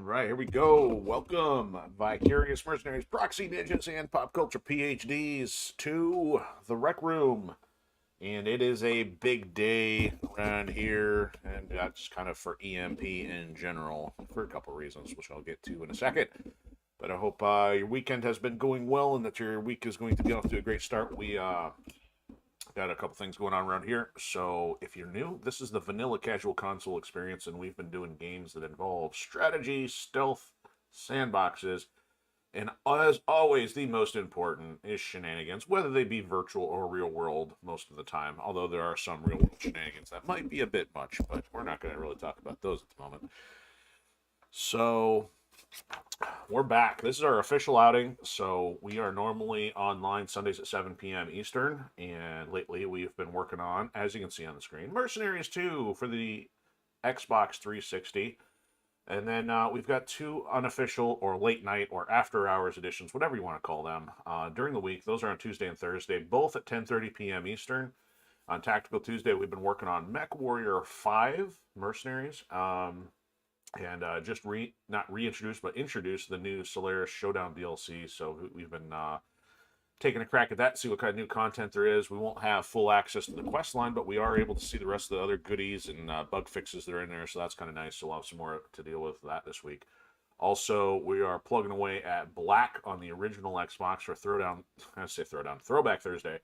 right, here we go. Welcome, Vicarious Mercenaries, Proxy Ninjas, and Pop Culture PhDs to the Rec Room. And it is a big day around here, and that's kind of for EMP in general, for a couple of reasons, which I'll get to in a second. But I hope your weekend has been going well and that your week is going to get off to a great start. We got a couple things going on around here. So if you're new, this is the vanilla casual console experience, and we've been doing games that involve strategy, stealth, sandboxes, and as always, the most important is shenanigans, whether they be virtual or real world most of the time. Although there are some real world shenanigans that might be a bit much, but we're not going to really talk about those at the moment. So we're back. This is our official outing. So we are normally online Sundays at 7 p.m. Eastern, and lately we've been working on, as you can see on the screen, Mercenaries 2 for the Xbox 360. And then we've got two unofficial or late night or after hours editions, whatever you want to call them, during the week. Those are on Tuesday and Thursday, both at 10:30 p.m. Eastern. On Tactical Tuesday, we've been working on Mech Warrior 5 Mercenaries. And just not reintroduce, but introduce the new Solaris Showdown DLC. So we've been taking a crack at that, see what kind of new content there is. We won't have full access to the quest line, but we are able to see the rest of the other goodies and bug fixes that are in there, so that's kind of nice. So we'll have some more to deal with that this week. Also, we are plugging away at Black on the original Xbox for Throwback Thursday.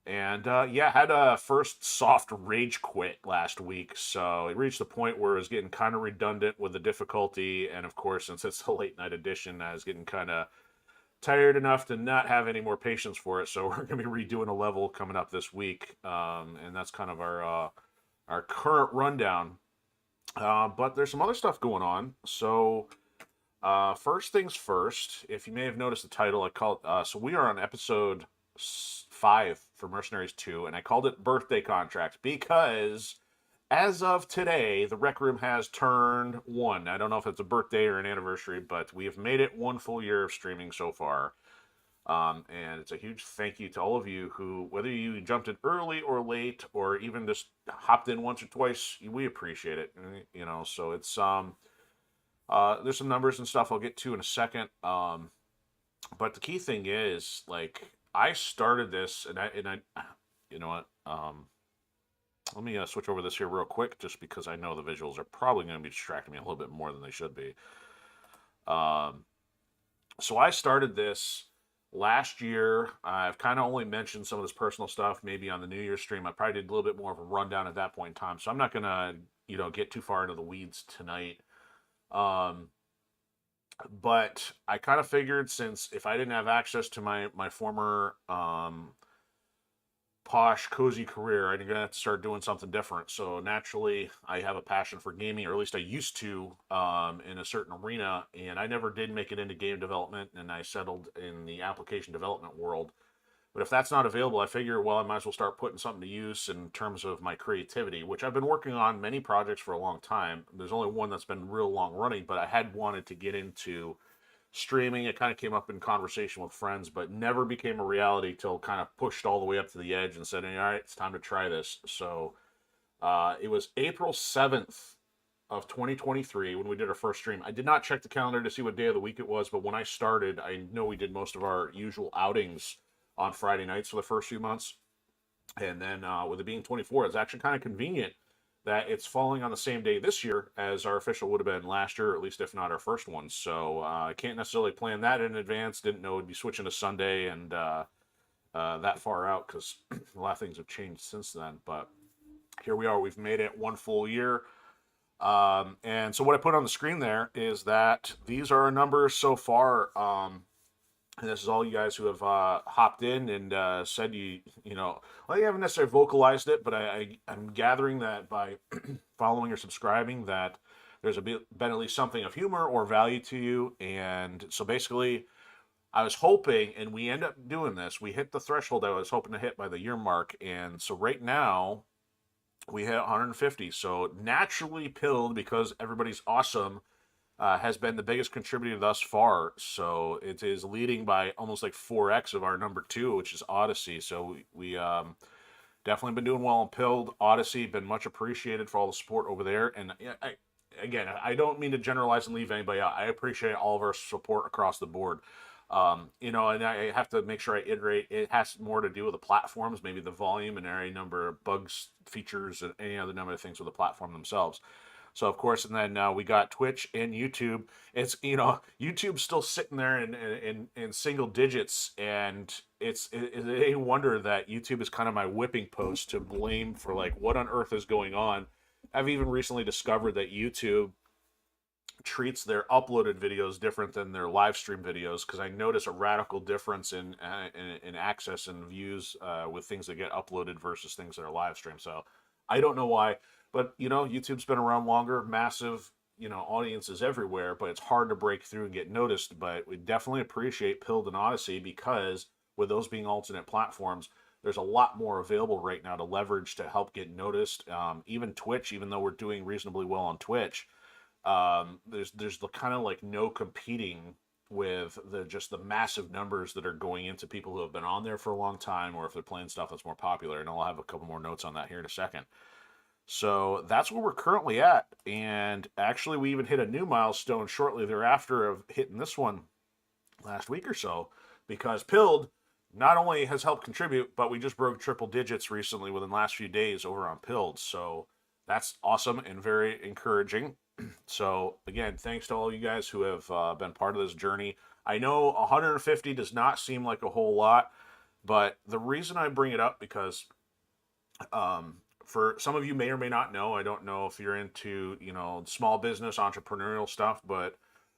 And yeah, had a first soft rage quit last week, so it reached the point where it was getting kind of redundant with the difficulty, and of course, since it's a late night edition, I was getting kind of tired enough to not have any more patience for it. So we're going to be redoing a level coming up this week, and that's kind of our current rundown. But there's some other stuff going on. So first things first, if you may have noticed the title, I call it. So we are on episode 5 for Mercenaries 2, and I called it Birthday Contract because as of today, the Rec Room has turned 1. I don't know if it's a birthday or an anniversary, but we have made it 1 full year of streaming so far. And it's a huge thank you to all of you who, whether you jumped in early or late, or even just hopped in once or twice, we appreciate it. You know, so it's there's some numbers and stuff I'll get to in a second. But the key thing is, like, I started this, and I, you know what, let me switch over this here real quick, just because I know the visuals are probably going to be distracting me a little bit more than they should be. So I started this last year. I've kind of only mentioned some of this personal stuff maybe on the New Year's stream. I probably did a little bit more of a rundown at that point in time, so I'm not going to, get too far into the weeds tonight. But I kind of figured, since if I didn't have access to my former posh, cozy career, I'm gonna have to start doing something different. So naturally, I have a passion for gaming, or at least I used to, in a certain arena, and I never did make it into game development, and I settled in the application development world. But if that's not available, I figure, well, I might as well start putting something to use in terms of my creativity, which I've been working on many projects for a long time. There's only one that's been real long running, but I had wanted to get into streaming. It kind of came up in conversation with friends, but never became a reality till kind of pushed all the way up to the edge and said, all right, it's time to try this. So it was April 7th of 2023 when we did our first stream. I did not check the calendar to see what day of the week it was, but when I started, I know we did most of our usual outings on Friday nights for the first few months. And then with it being 24, it's actually kind of convenient that it's falling on the same day this year as our official would have been last year, or at least if not our first one. So I can't necessarily plan that in advance. Didn't know it'd be switching to Sunday and that far out, because a lot of things have changed since then. But here we are. We've made it 1 full year. And so what I put on the screen there is that these are our numbers so far. And this is all you guys who have hopped in and said well, you haven't necessarily vocalized it, but I'm gathering that by following or subscribing that there's been at least something of humor or value to you. And so basically, I was hoping, and we end up doing this, we hit the threshold I was hoping to hit by the year mark. And so right now, we hit 150. So naturally pilled, because everybody's awesome, has been the biggest contributor thus far. So it is leading by almost like 4x of our number 2, which is Odysee. So we definitely been doing well on Pilled. Odysee been much appreciated for all the support over there. And again, I don't mean to generalize and leave anybody out. I appreciate all of our support across the board. And I have to make sure I iterate. It has more to do with the platforms, maybe the volume and any number of bugs, features, and any other number of things with the platform themselves. So of course, and then we got Twitch and YouTube. It's YouTube's still sitting there in single digits, and it's a wonder that YouTube is kind of my whipping post to blame for like what on earth is going on. I've even recently discovered that YouTube treats their uploaded videos different than their live stream videos because I notice a radical difference in access and views with things that get uploaded versus things that are live streamed. So I don't know why, but YouTube's been around longer, massive audiences everywhere, but it's hard to break through and get noticed. But we definitely appreciate Pilled and Odyssey because with those being alternate platforms, there's a lot more available right now to leverage to help get noticed. Even Twitch, even though we're doing reasonably well on Twitch, there's the kind of like no competing with the massive numbers that are going into people who have been on there for a long time, or if they're playing stuff that's more popular. And I'll have a couple more notes on that here in a second. So that's where we're currently at. And actually, we even hit a new milestone shortly thereafter of hitting this one last week or so, because Pilled not only has helped contribute, but we just broke triple digits recently within the last few days over on Pilled. So that's awesome and very encouraging. So again, thanks to all you guys who have been part of this journey. I know 150 does not seem like a whole lot, but the reason I bring it up because for some of you may or may not know, I don't know if you're into small business entrepreneurial stuff, but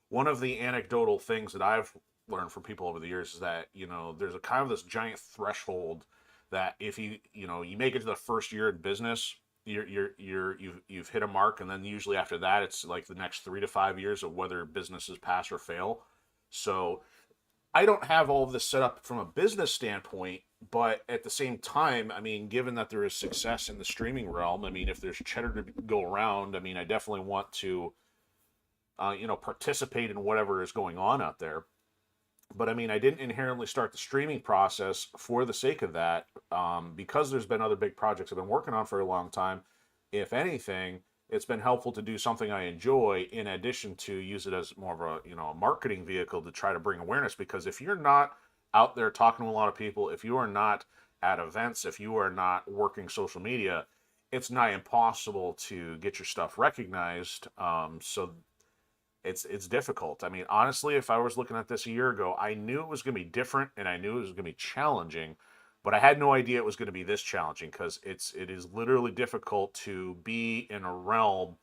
one of the anecdotal things that I've learned from people over the years is that there's a kind of this giant threshold that if you make it to the first year in business, you've hit a mark, and then usually after that it's like the next 3 to 5 years of whether businesses pass or fail. So I don't have all of this set up from a business standpoint, but at the same time, I mean, given that there is success in the streaming realm, I mean, if there's cheddar to go around, I mean, I definitely want to participate in whatever is going on out there. But I mean, I didn't inherently start the streaming process for the sake of that, because there's been other big projects I've been working on for a long time. If anything, it's been helpful to do something I enjoy in addition to use it as more of a marketing vehicle to try to bring awareness. Because if you're not out there talking to a lot of people, if you are not at events, if you are not working social media, it's nigh impossible to get your stuff recognized. So it's difficult. I mean, honestly, if I was looking at this a year ago, I knew it was going to be different and I knew it was going to be challenging, but I had no idea it was going to be this challenging because it is literally difficult to be in a realm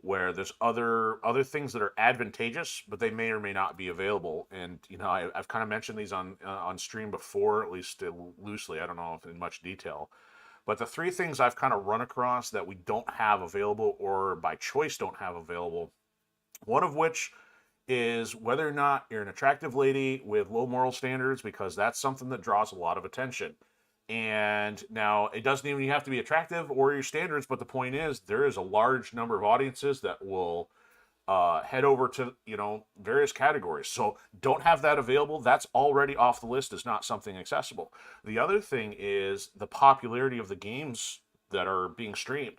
where there's other things that are advantageous, but they may or may not be available. And I've kind of mentioned these on stream before, at least loosely. I don't know if in much detail, but the three things I've kind of run across that we don't have available or by choice don't have available. One of which is whether or not you're an attractive lady with low moral standards, because that's something that draws a lot of attention. And now it doesn't even have to be attractive or your standards, but the point is there is a large number of audiences that will head over to various categories. So don't have that available. That's already off the list. Is not something accessible. The other thing is the popularity of the games that are being streamed.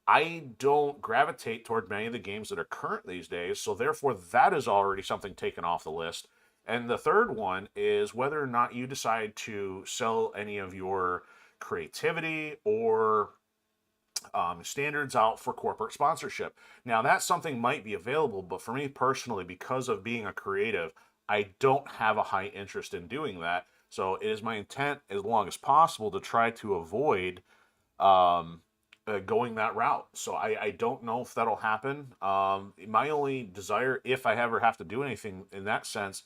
I don't gravitate toward many of the games that are current these days, so therefore that is already something taken off the list. And the third one is whether or not you decide to sell any of your creativity or standards out for corporate sponsorship. Now, that something might be available, but for me personally, because of being a creative, I don't have a high interest in doing that. So it is my intent, as long as possible, to try to avoid going that route. So I don't know if that'll happen. My only desire, if I ever have to do anything in that sense,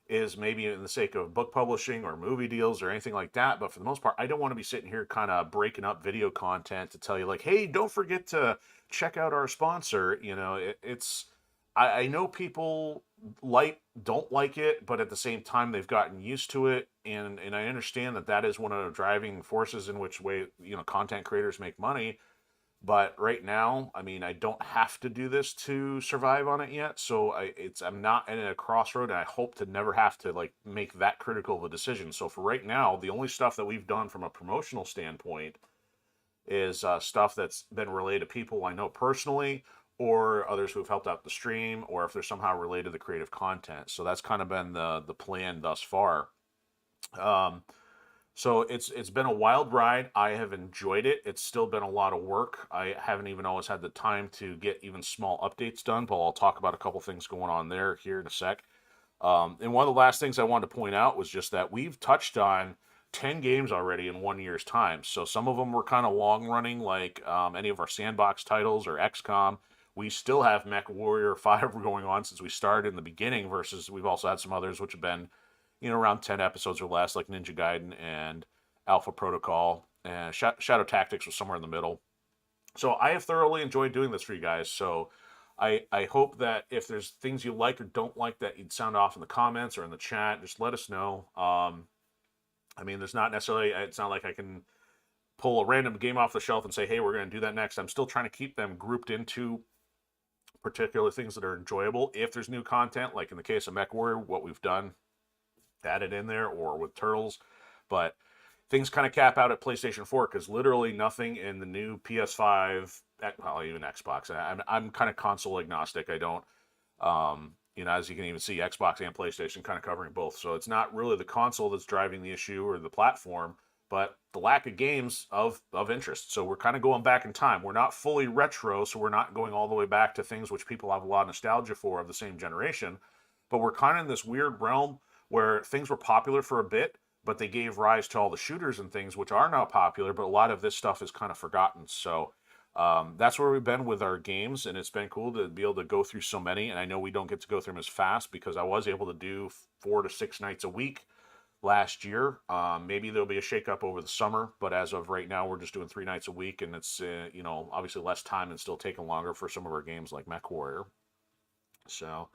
is maybe in the sake of book publishing or movie deals or anything like that. But for the most part, I don't want to be sitting here kind of breaking up video content to tell you like, hey, don't forget to check out our sponsor. I know people don't like it, but at the same time, they've gotten used to it. And I understand that is one of the driving forces in which way, content creators make money. But right now, I mean, I don't have to do this to survive on it yet. So I'm not at a crossroad, and I hope to never have to make that critical of a decision. So for right now, the only stuff that we've done from a promotional standpoint is stuff that's been related to people I know personally, or others who have helped out the stream, or if they're somehow related to the creative content. So that's kind of been the plan thus far. Um, so it's been a wild ride. I have enjoyed it. It's still been a lot of work. I haven't even always had the time to get even small updates done, but I'll talk about a couple things going on there here in a sec. And one of the last things I wanted to point out was just that we've touched on 10 games already in 1 year's time. So some of them were kind of long running, like any of our sandbox titles or XCOM. We still have Mech Warrior 5 going on since we started in the beginning, versus we've also had some others which have been, around 10 episodes or less, like Ninja Gaiden and Alpha Protocol. And Shadow Tactics was somewhere in the middle. So I have thoroughly enjoyed doing this for you guys. So I hope that if there's things you like or don't like that you'd sound off in the comments or in the chat, just let us know. I mean, there's not necessarily, it's not like I can pull a random game off the shelf and say, hey, we're going to do that next. I'm still trying to keep them grouped into particular things that are enjoyable. If there's new content, like in the case of MechWarrior, what we've done, added in there, or with Turtles. But things kind of cap out at PlayStation 4 because literally nothing in the new PS5, well, even Xbox. I'm kind of console agnostic. I don't, as you can even see, Xbox and PlayStation kind of covering both. So it's not really the console that's driving the issue or the platform, but the lack of games of interest. So we're kind of going back in time. We're not fully retro, so we're not going all the way back to things which people have a lot of nostalgia for of the same generation. But we're kind of in this weird realm where things were popular for a bit, but they gave rise to all the shooters and things which are now popular, but a lot of this stuff is kind of forgotten. So that's where we've been with our games, and it's been cool to be able to go through so many. And I know we don't get to go through them as fast because I was able to do 4 to 6 nights a week last year. Maybe there'll be a shakeup over the summer, but as of right now, we're just doing 3 nights a week, and it's obviously less time and still taking longer for some of our games like MechWarrior. So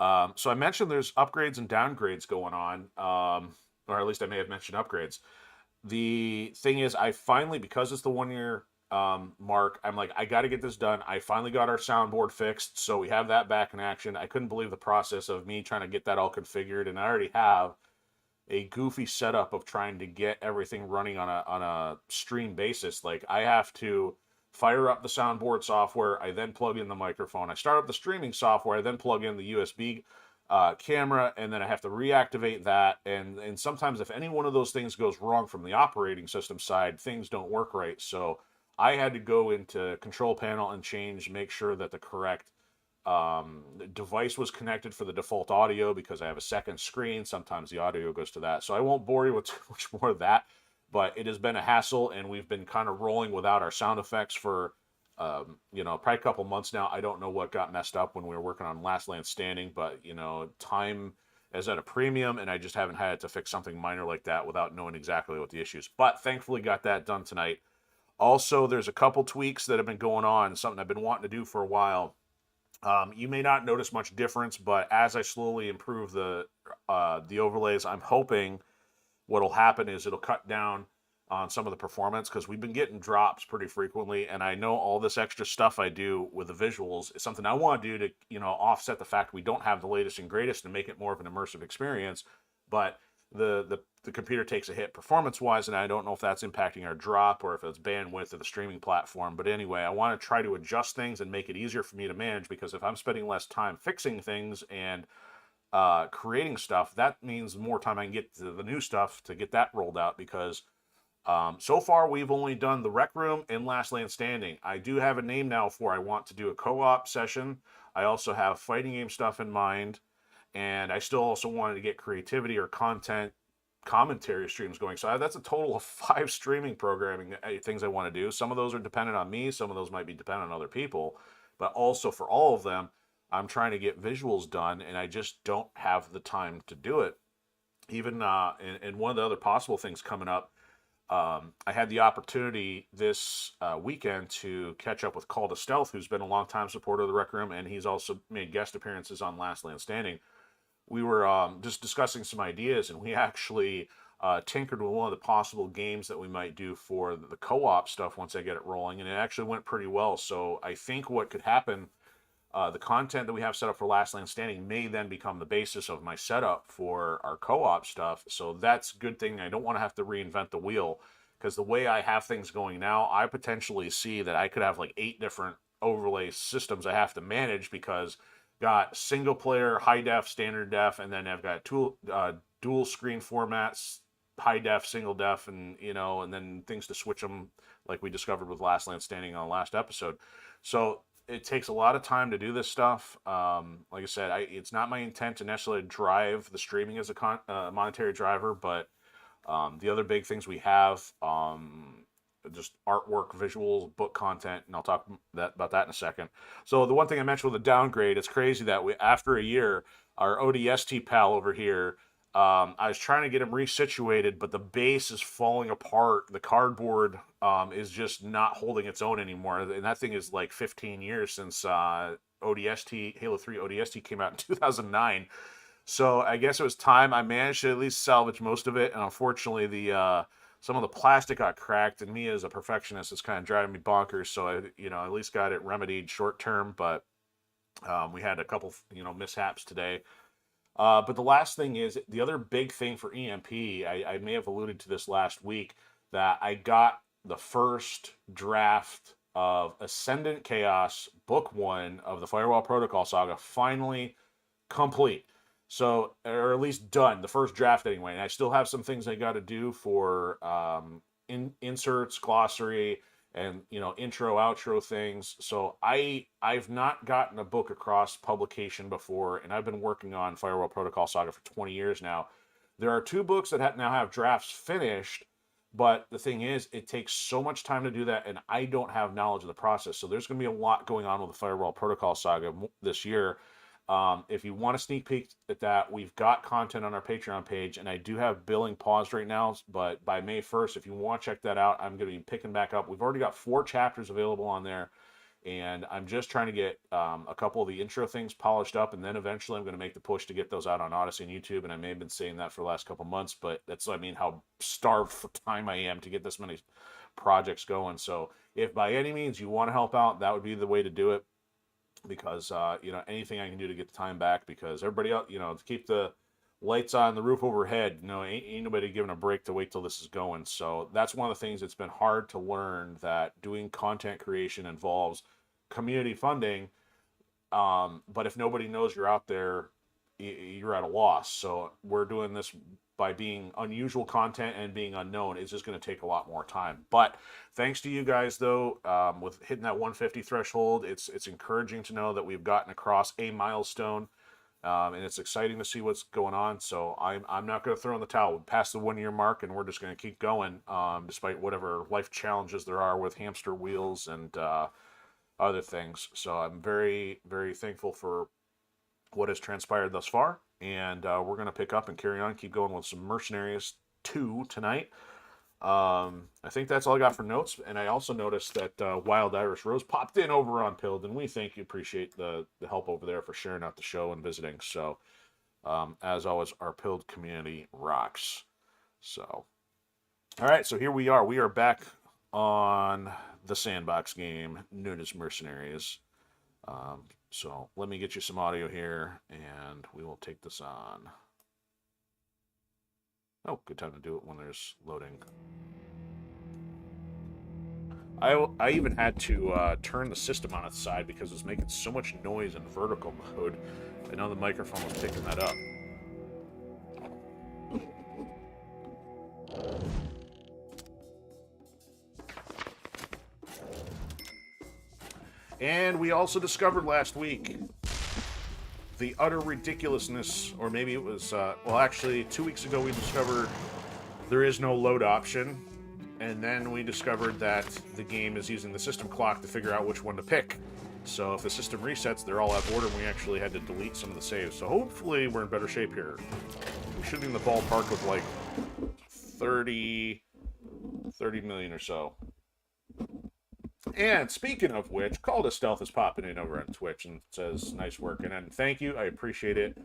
I mentioned there's upgrades and downgrades going on, or at least I may have mentioned upgrades. The thing is, I finally, because it's the 1 year mark, I'm like, I got to get this done. I finally got our soundboard fixed, so we have that back in action. I couldn't believe the process of me trying to get that all configured, and I already have a goofy setup of trying to get everything running on a stream basis. Like, I have to fire up the soundboard software, I then plug in the microphone. I start up the streaming software, I then plug in the USB camera, and then I have to reactivate that. And sometimes if any one of those things goes wrong from the operating system side, things don't work right. So I had to go into control panel and make sure that the correct device was connected for the default audio, because I have a second screen. Sometimes the audio goes to that. So I won't bore you with too much more of that. But it has been a hassle, and we've been kind of rolling without our sound effects for, probably a couple months now. I don't know what got messed up when we were working on Last Land Standing, but, time is at a premium, and I just haven't had to fix something minor like that without knowing exactly what the issues. But thankfully got that done tonight. Also, there's a couple tweaks that have been going on, something I've been wanting to do for a while. You may not notice much difference, but as I slowly improve the overlays, I'm hoping what'll happen is it'll cut down on some of the performance, because we've been getting drops pretty frequently, and I know all this extra stuff I do with the visuals is something I want to do to, offset the fact we don't have the latest and greatest and make it more of an immersive experience. But the computer takes a hit performance-wise, and I don't know if that's impacting our drop or if it's bandwidth of the streaming platform. But anyway, I want to try to adjust things and make it easier for me to manage, because if I'm spending less time fixing things and creating stuff, that means more time I can get to the new stuff to get that rolled out, because so far we've only done the Rec Room and Last Land Standing. I do have a name now for I want to do a co-op session. I also have fighting game stuff in mind, and I still also wanted to get creativity or content commentary streams going. So that's a total of 5 streaming programming things I want to do. Some of those are dependent on me, some of those might be dependent on other people, but also for all of them, I'm trying to get visuals done, and I just don't have the time to do it. Even and one of the other possible things coming up, I had the opportunity this weekend to catch up with Call to Stealth, who's been a long-time supporter of the Rec Room, and he's also made guest appearances on Last Land Standing. We were just discussing some ideas, and we actually tinkered with one of the possible games that we might do for the co-op stuff once I get it rolling, and it actually went pretty well. So I think what could happen, the content that we have set up for Last Land Standing may then become the basis of my setup for our co-op stuff. So that's a good thing. I don't want to have to reinvent the wheel, because the way I have things going now, I potentially see that I could have like 8 different overlay systems I have to manage because got single player, high def, standard def, and then I've got dual screen formats, high def, single def, and and then things to switch them, like we discovered with Last Land Standing on the last episode. So it takes a lot of time to do this stuff. Like I said, it's not my intent to necessarily drive the streaming as a monetary driver, but the other big things we have, just artwork, visuals, book content, and I'll talk about that in a second. So the one thing I mentioned with the downgrade, it's crazy that after a year, our ODST pal over here, I was trying to get him resituated, but the base is falling apart. The cardboard is just not holding its own anymore, and that thing is like 15 years since ODST Halo 3 ODST came out in 2009. So I guess it was time. I managed to at least salvage most of it, and unfortunately, some of the plastic got cracked, and me as a perfectionist is kind of driving me bonkers. So I, at least got it remedied short term, but we had a couple, mishaps today. But the last thing is the other big thing for EMP. I may have alluded to this last week that I got the first draft of Ascendant Chaos Book 1 of the Firewall Protocol Saga finally complete. So, or at least done, the first draft anyway. And I still have some things I got to do for inserts, glossary, and intro, outro things. So I've not gotten a book across publication before, and I've been working on Firewall Protocol Saga for 20 years now. There are 2 books that now have drafts finished, but the thing is, it takes so much time to do that, and I don't have knowledge of the process. So there's going to be a lot going on with the Firewall Protocol Saga this year. If you want a sneak peek at that, we've got content on our Patreon page, and I do have billing paused right now, but by May 1st, if you want to check that out, I'm going to be picking back up. We've already got 4 chapters available on there, and I'm just trying to get a couple of the intro things polished up, and then eventually I'm going to make the push to get those out on Odysee and YouTube, and I may have been saying that for the last couple months, but that's, how starved for time I am to get this many projects going. So if by any means you want to help out, that would be the way to do it. Because anything I can do to get the time back, because everybody else, to keep the lights on, the roof overhead, ain't nobody giving a break to wait till this is going. So that's one of the things that's been hard to learn, that doing content creation involves community funding, but if nobody knows you're out there, you're at a loss. So we're doing this by being unusual content and being unknown. It's just going to take a lot more time. But thanks to you guys, though, with hitting that 150 threshold, it's encouraging to know that we've gotten across a milestone, and it's exciting to see what's going on. So I'm not going to throw in the towel. We're past the 1-year mark, and we're just going to keep going, despite whatever life challenges there are with hamster wheels and other things. So I'm very, very thankful for what has transpired thus far, and we're going to pick up and carry on, keep going with some Mercenaries 2 tonight. I think that's all I got for notes, and I also noticed that Wild Irish Rose popped in over on Pilled, and we thank you, appreciate the help over there for sharing out the show and visiting. So, as always, our Pilled community rocks. So, all right, so here we are back on the sandbox game known as Mercenaries. So let me get you some audio here, and we will take this on. Oh, good time to do it when there's loading. I even had to turn the system on its side because it was making so much noise in vertical mode. I know the microphone was picking that up. And we also discovered last week the utter ridiculousness, or maybe it was, actually 2 weeks ago we discovered there is no load option, and then we discovered that the game is using the system clock to figure out which one to pick. So if the system resets, they're all out of order, and we actually had to delete some of the saves. So hopefully we're in better shape here. We should be in the ballpark with like 30 million or so. And speaking of which, Call to Stealth is popping in over on Twitch and says, nice work. And thank you. I appreciate it.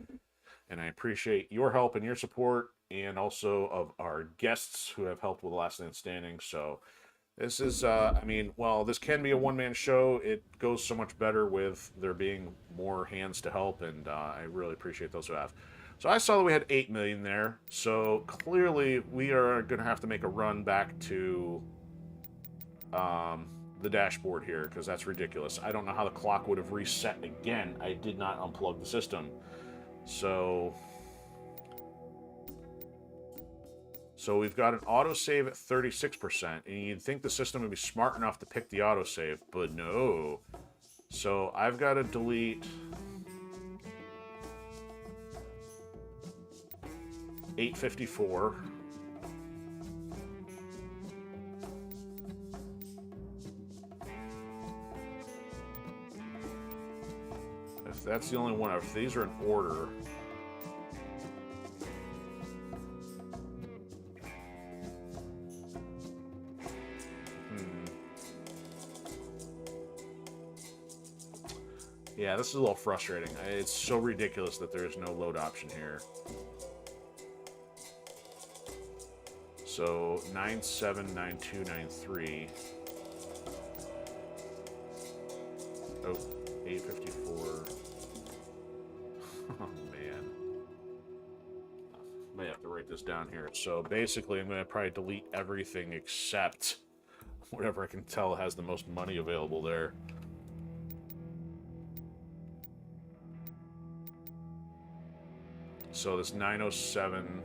And I appreciate your help and your support, and also of our guests who have helped with Last Man Standing. So this is, this can be a one-man show. It goes so much better with there being more hands to help, and I really appreciate those who have. So I saw that we had 8 million there. So clearly we are going to have to make a run back to the dashboard here, because that's ridiculous. I don't know how the clock would have reset again. I did not unplug the system. So we've got an autosave at 36%, and you'd think the system would be smart enough to pick the autosave, but no. So I've got to delete 854. If that's the only one, if these are in order. Yeah, this is a little frustrating. It's so ridiculous that there is no load option here. So 979293. Oh, 854. Oh man. I may have to write this down here. So basically I'm going to probably delete everything except whatever I can tell has the most money available there. So this 907.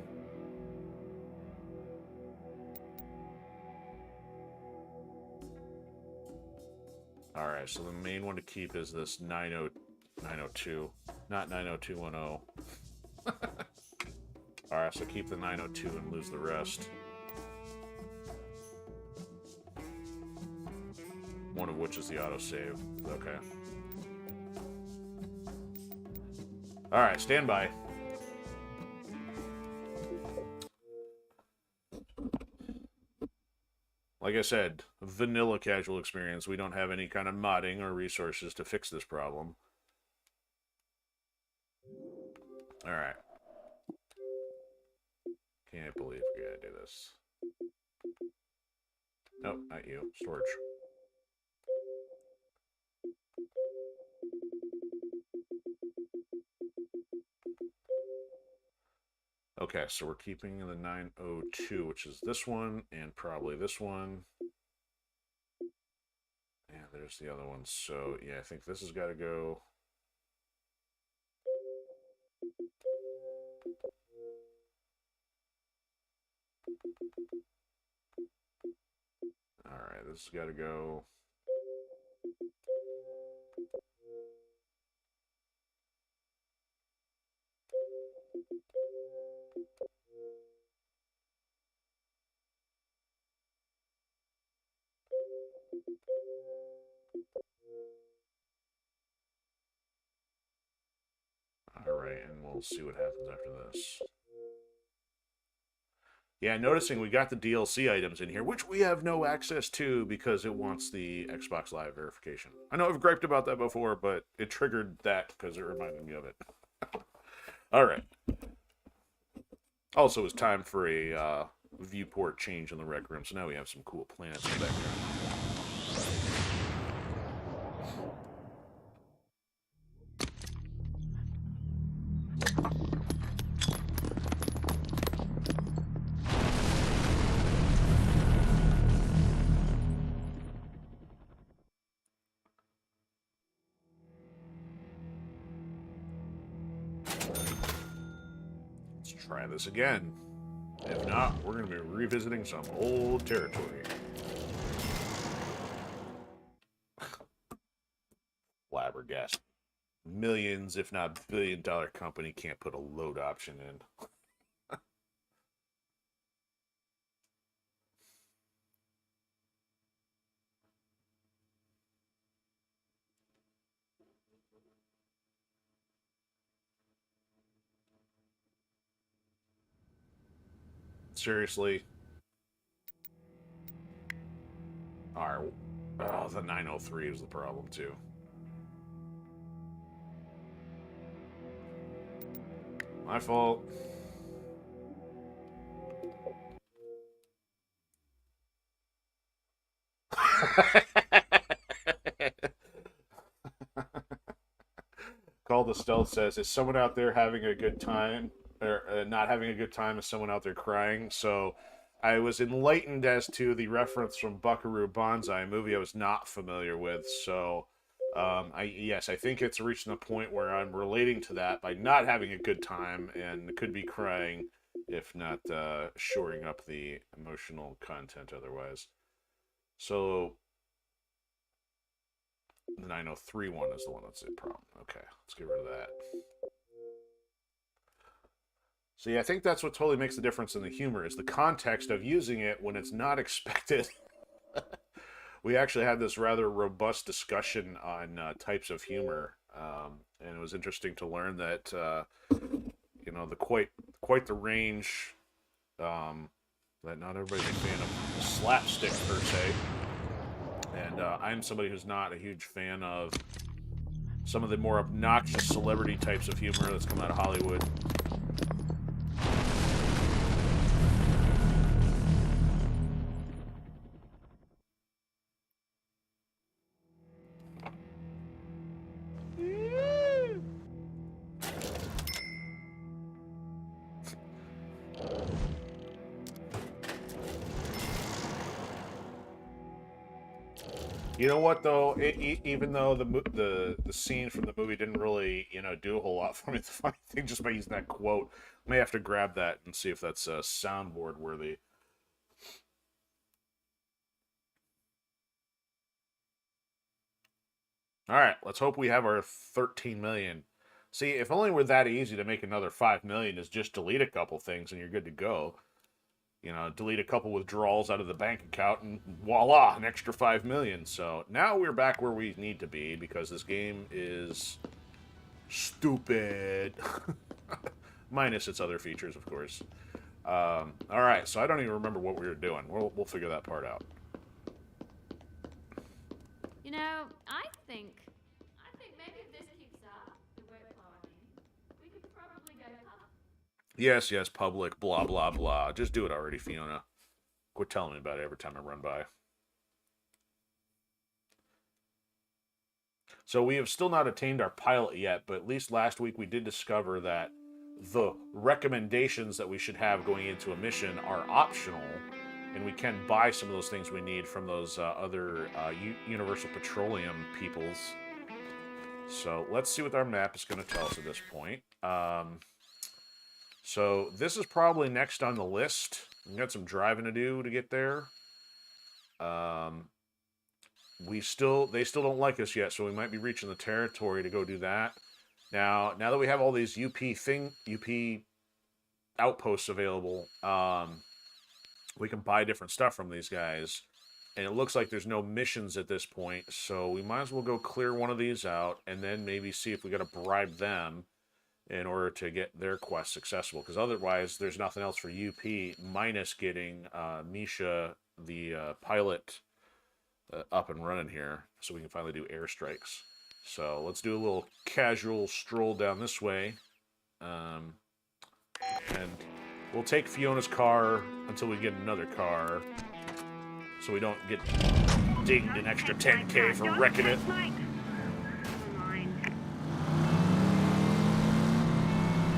All right, so the main one to keep is this 902, not 90210. All right, so keep the 902 and lose the rest. One of which is the autosave. Okay. All right, stand by. Like I said, vanilla casual experience. We don't have any kind of modding or resources to fix this problem. Alright. Can't believe we gotta do this. Nope, not you. Storage. Okay, so we're keeping the 902, which is this one, and probably this one. And there's the other one. So, yeah, I think this has got to go. Alright, this has got to go. Alright, and we'll see what happens after this. Yeah, noticing we got the DLC items in here, which we have no access to because it wants the Xbox Live verification. I know I've griped about that before, but it triggered that because it reminded me of it. Alright. Also, it's time for a viewport change in the rec room, so now we have some cool planets in the background. Try this again. If not, we're going to be revisiting some old territory. Flabbergasted. Millions, if not billion-dollar company can't put a load option in. Seriously? Alright. Oh, the 903 is the problem, too. My fault. Call the Stealth says, is someone out there having a good time? Or not having a good time? Is someone out there crying? So I was enlightened as to the reference from Buckaroo Banzai, a movie I was not familiar with. So, yes, I think it's reaching a point where I'm relating to that by not having a good time and could be crying, if not shoring up the emotional content otherwise. So, the 9031 is the one that's the problem. Okay, let's get rid of that. See, I think that's what totally makes the difference in the humor, is the context of using it when it's not expected. We actually had this rather robust discussion on types of humor, and it was interesting to learn that you know, the quite the range, that not everybody's a fan of slapstick per se, and I'm somebody who's not a huge fan of some of the more obnoxious celebrity types of humor that's come out of Hollywood. You know what though? Even though the scene from the movie didn't really, you know, do a whole lot for me, the funny thing, just by using that quote, I may have to grab that and see if that's soundboard worthy. All right, let's hope we have our 13 million. See, if only we're that easy to make another 5 million, is just delete a couple things and you're good to go. You know, delete a couple withdrawals out of the bank account, and voila, an extra 5 million. So now we're back where we need to be, because this game is stupid. Minus its other features, of course. All right, so I don't even remember what we were doing. We'll figure that part out. You know, I think maybe if this keeps up, the workflow, we could probably go public. Yes, yes, public, blah, blah, blah. Just do it already, Fiona. Quit telling me about it every time I run by. So we have still not attained our pilot yet, but at least last week we did discover that the recommendations that we should have going into a mission are optional, and we can buy some of those things we need from those other Universal Petroleum peoples. So let's see what our map is going to tell us at this point. So this is probably next on the list. We've got some driving to do to get there. They still don't like us yet, so we might be reaching the territory to go do that. Now that we have all these UP outposts available, we can buy different stuff from these guys. And it looks like there's no missions at this point, so we might as well go clear one of these out and then maybe see if we got to bribe them in order to get their quest successful. Because otherwise, there's nothing else for UP minus getting Misha, the pilot, up and running here, so we can finally do airstrikes. So let's do a little casual stroll down this way. And we'll take Fiona's car until we get another car, so we don't get dinged an extra 10K for wrecking it.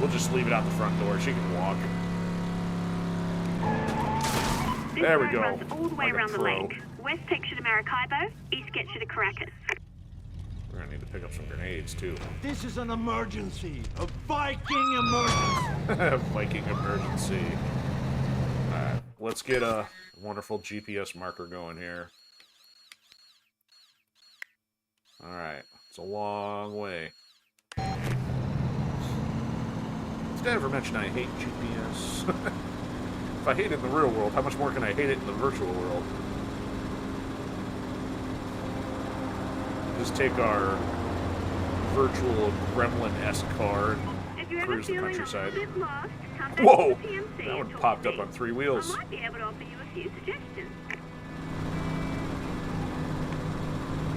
We'll just leave it out the front door. She can walk. There we go. All the way around the lake. West takes you to Maracaibo, east gets you to Caracas. We're gonna need to pick up some grenades too. This is an emergency. A Viking emergency. Viking emergency. Alright, let's get a wonderful GPS marker going here. Alright, it's a long way. Did I ever mention I hate GPS? If I hate it in the real world, how much more can I hate it in the virtual world? Just take our virtual gremlin-esque car and cruise the countryside. Whoa! That one popped up on 3 wheels. I might be able to offer you a few suggestions.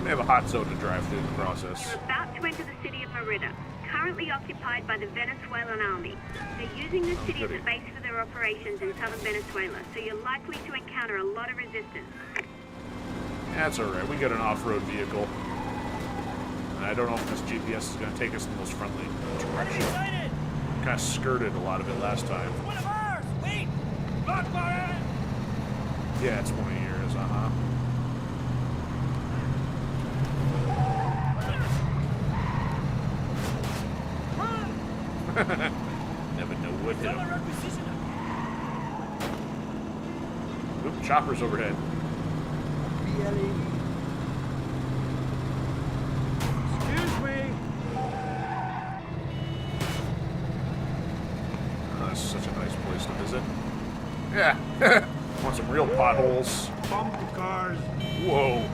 We have a hot zone to drive through the process. You're about to enter the city of Merida, currently occupied by the Venezuelan army. They're using this city as a base for their operations in southern Venezuela, so you're likely to encounter a lot of resistance. That's alright, we got an off-road vehicle. And I don't know if this GPS is going to take us in the most friendly direction. Kind of skirted a lot of it last time. One of ours! Wait! Look for it! Yeah, it's 20 years, uh-huh. Never know what hit him. Oop, chopper's overhead. Excuse me. Oh, this is such a nice place to visit. Yeah. Want some real potholes. Bumper cars. Whoa.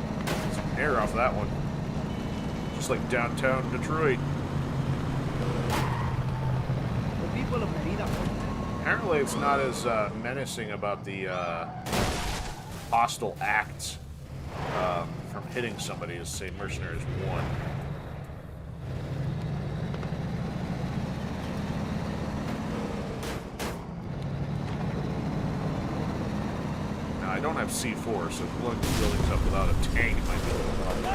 Some air off that one. Just like downtown Detroit. Apparently it's not as menacing about the hostile acts from hitting somebody as, say, Mercenaries 1. Now, I don't have C4, so blowing these buildings up without a tank might be a little problem.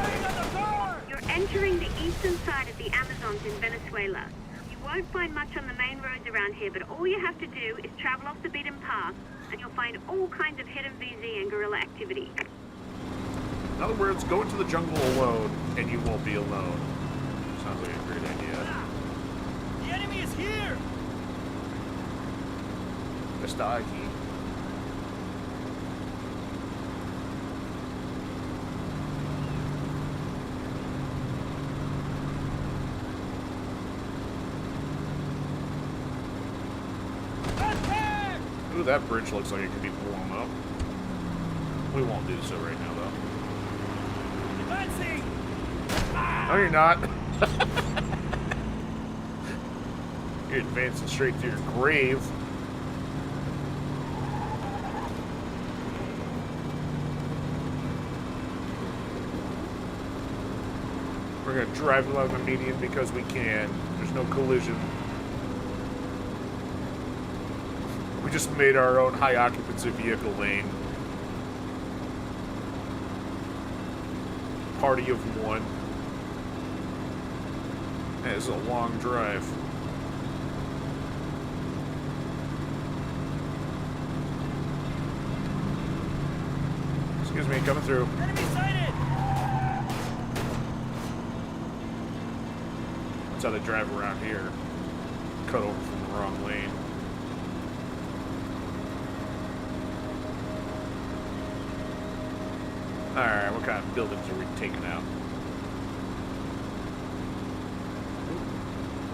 You're entering the eastern side of the Amazons in Venezuela. You won't find much on the main roads around here, but all you have to do is travel off the beaten path, and you'll find all kinds of hidden VZ and guerrilla activity. In other words, go into the jungle alone, and you won't be alone. Sounds like a great idea. The enemy is here! Mr. Ike. Ooh, that bridge looks like it could be blown up. We won't do so right now, though. Advancing! No, you're not. You're advancing straight to your grave. We're gonna drive along the median because we can. There's no collision. We just made our own high occupancy vehicle lane. Party of one. Man, this is a long drive. Excuse me, coming through. Enemy sighted! That's how they drive around here. Cut over from the wrong lane. Alright, what kind of buildings are we taking out?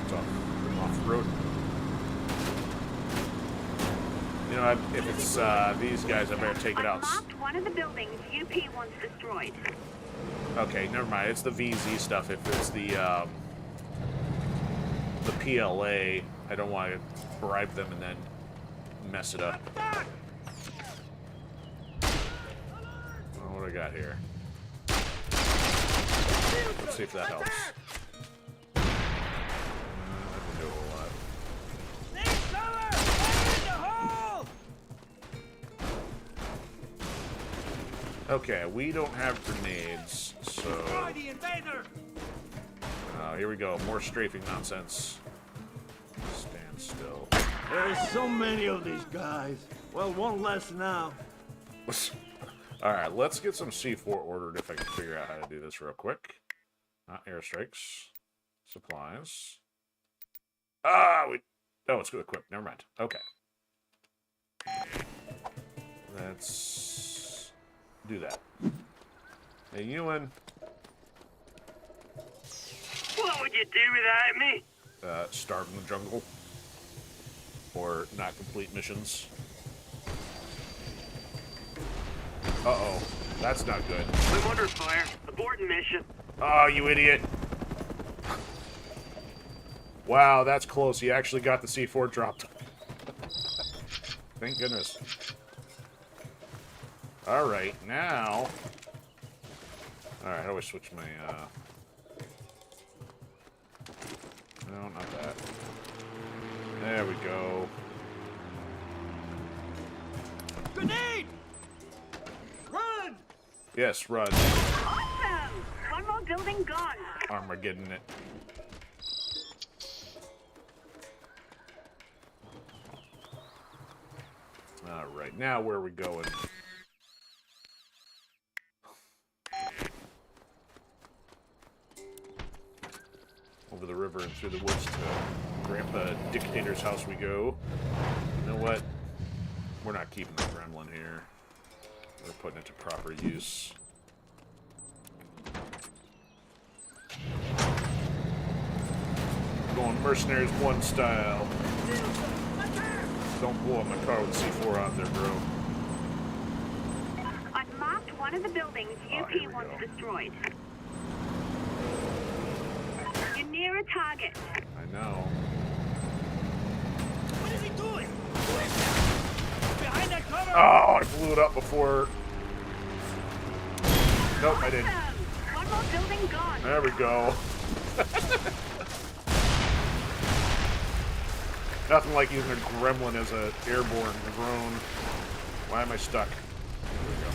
It's off the road. You know, if it's these guys, I better take it out. I've marked one of the buildings UP wants destroyed. Okay, never mind. It's the VZ stuff. If it's the PLA, I don't want to bribe them and then mess it up. What do I got here? Let's see if that helps. That didn't do a whole lot. Need cover! Fire in the hole! Okay, we don't have grenades, so... Destroy the invader! Here we go. More strafing nonsense. Stand still. There's so many of these guys. Well, one less now. Alright, let's get some C4 ordered if I can figure out how to do this real quick. Airstrikes. Supplies. Oh, it's good equipped. Never mind. Okay. Let's do that. Hey, Ewan. What would you do without me? Starve in the jungle. Or not complete missions. Uh-oh. That's not good. I'm under fire. Aborting mission. Oh, you idiot. Wow, that's close. He actually got the C4 dropped. Thank goodness. Alright, now... Alright, how do I switch my, No, not that. There we go. Grenade! Run! Yes, run. Awesome! One more building gone. Armageddon it. Alright, now where are we going? through the woods to Grandpa Dictator's house we go. You know what? We're not keeping the gremlin here. We're putting it to proper use. Going Mercenaries 1 style. Don't blow up my car with C4 out there, bro. I've marked one of the buildings here we UP wants go. destroyed. You're near a target. I know. What is he doing? Behind that cover! Oh, I blew it up before. Nope, I didn't. Awesome. One more building gone. There we go. Nothing like using a gremlin as a airborne drone. Why am I stuck? There we go.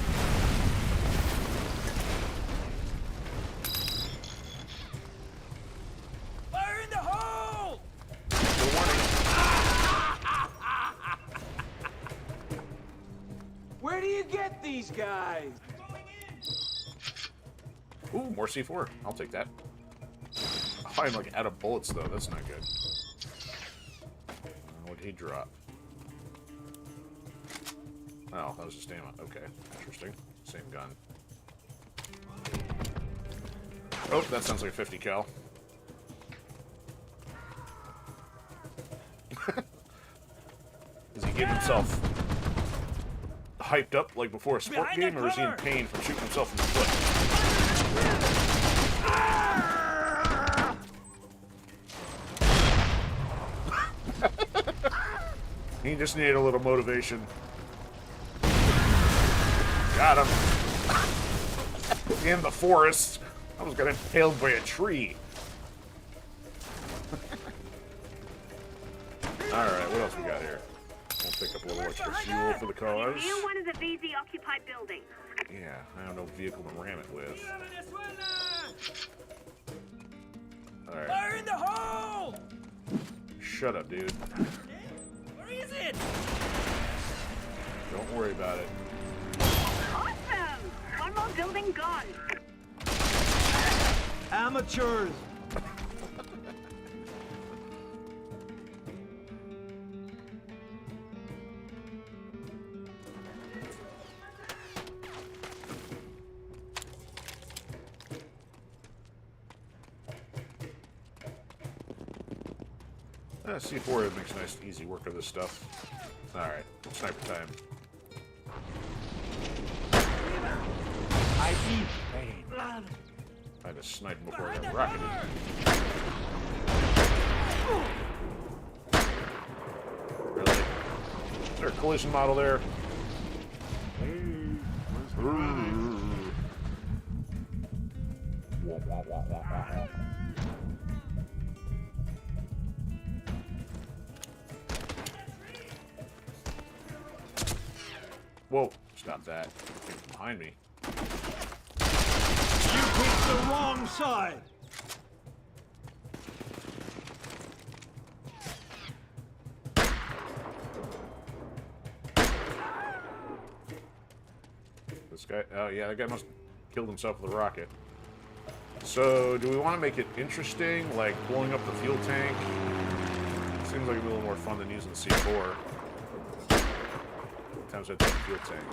Fire in the hole! Good warning. Where do you get these guys? Ooh, more C4. I'll take that. Oh, I'm like out of bullets though. That's not good. What did he drop? Oh, that was just ammo. Okay, interesting. Same gun. Oh, that sounds like a 50 cal. Is he getting himself hyped up like before a sport Behind game, that or is he in cover! pain from shooting himself in the foot? He just needed a little motivation. Got him. In the forest. I was getting impaled by a tree. Alright, what else we got here? We'll pick up a little extra fuel for the You're cause. near one of the VZ occupied buildings. Yeah, I have no vehicle to ram it with. Alright, Fire in the hole! shut up, dude. Where is it? Don't worry about it. Awesome! One more building gone. Amateurs! C4 makes nice, easy work of this stuff. Alright, sniper time. I eat pain. I had to snipe him before I got rocketed. Really? Is there a collision model there? Whoa, stop that. Came from behind me. You picked the wrong side! This guy, oh yeah, that guy must have killed himself with a rocket. So, do we want to make it interesting, like blowing up the fuel tank? Seems like it'd be a little more fun than using C4. Times I take the fuel tank.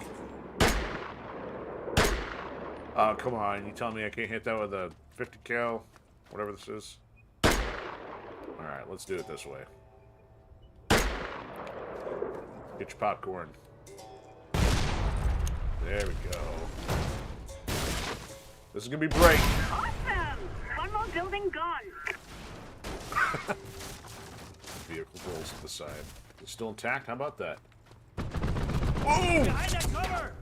Oh, come on, you telling me I can't hit that with a 50 cal? Whatever this is. Alright, let's do it this way. Get your popcorn. There we go. This is gonna be bright. Awesome! One more building gone. Vehicle rolls to the side. It's still intact? How about that? Whoa! Behind that cover!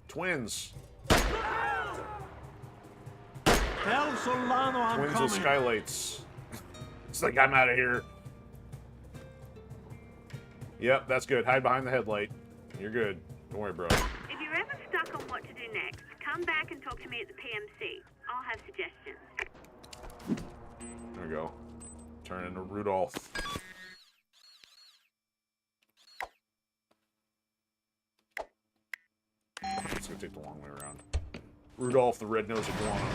Twins. Tell Solano I'm Twins coming. with skylights. It's like, I'm out of here. Yep, that's good. Hide behind the headlight. You're good. Don't worry, bro. If you're ever stuck on what to do next, come back and talk to me at the PMC. I'll have suggestions. There we go. Turn into Rudolph. It's gonna take the long way around. Rudolph the red-nosed iguana.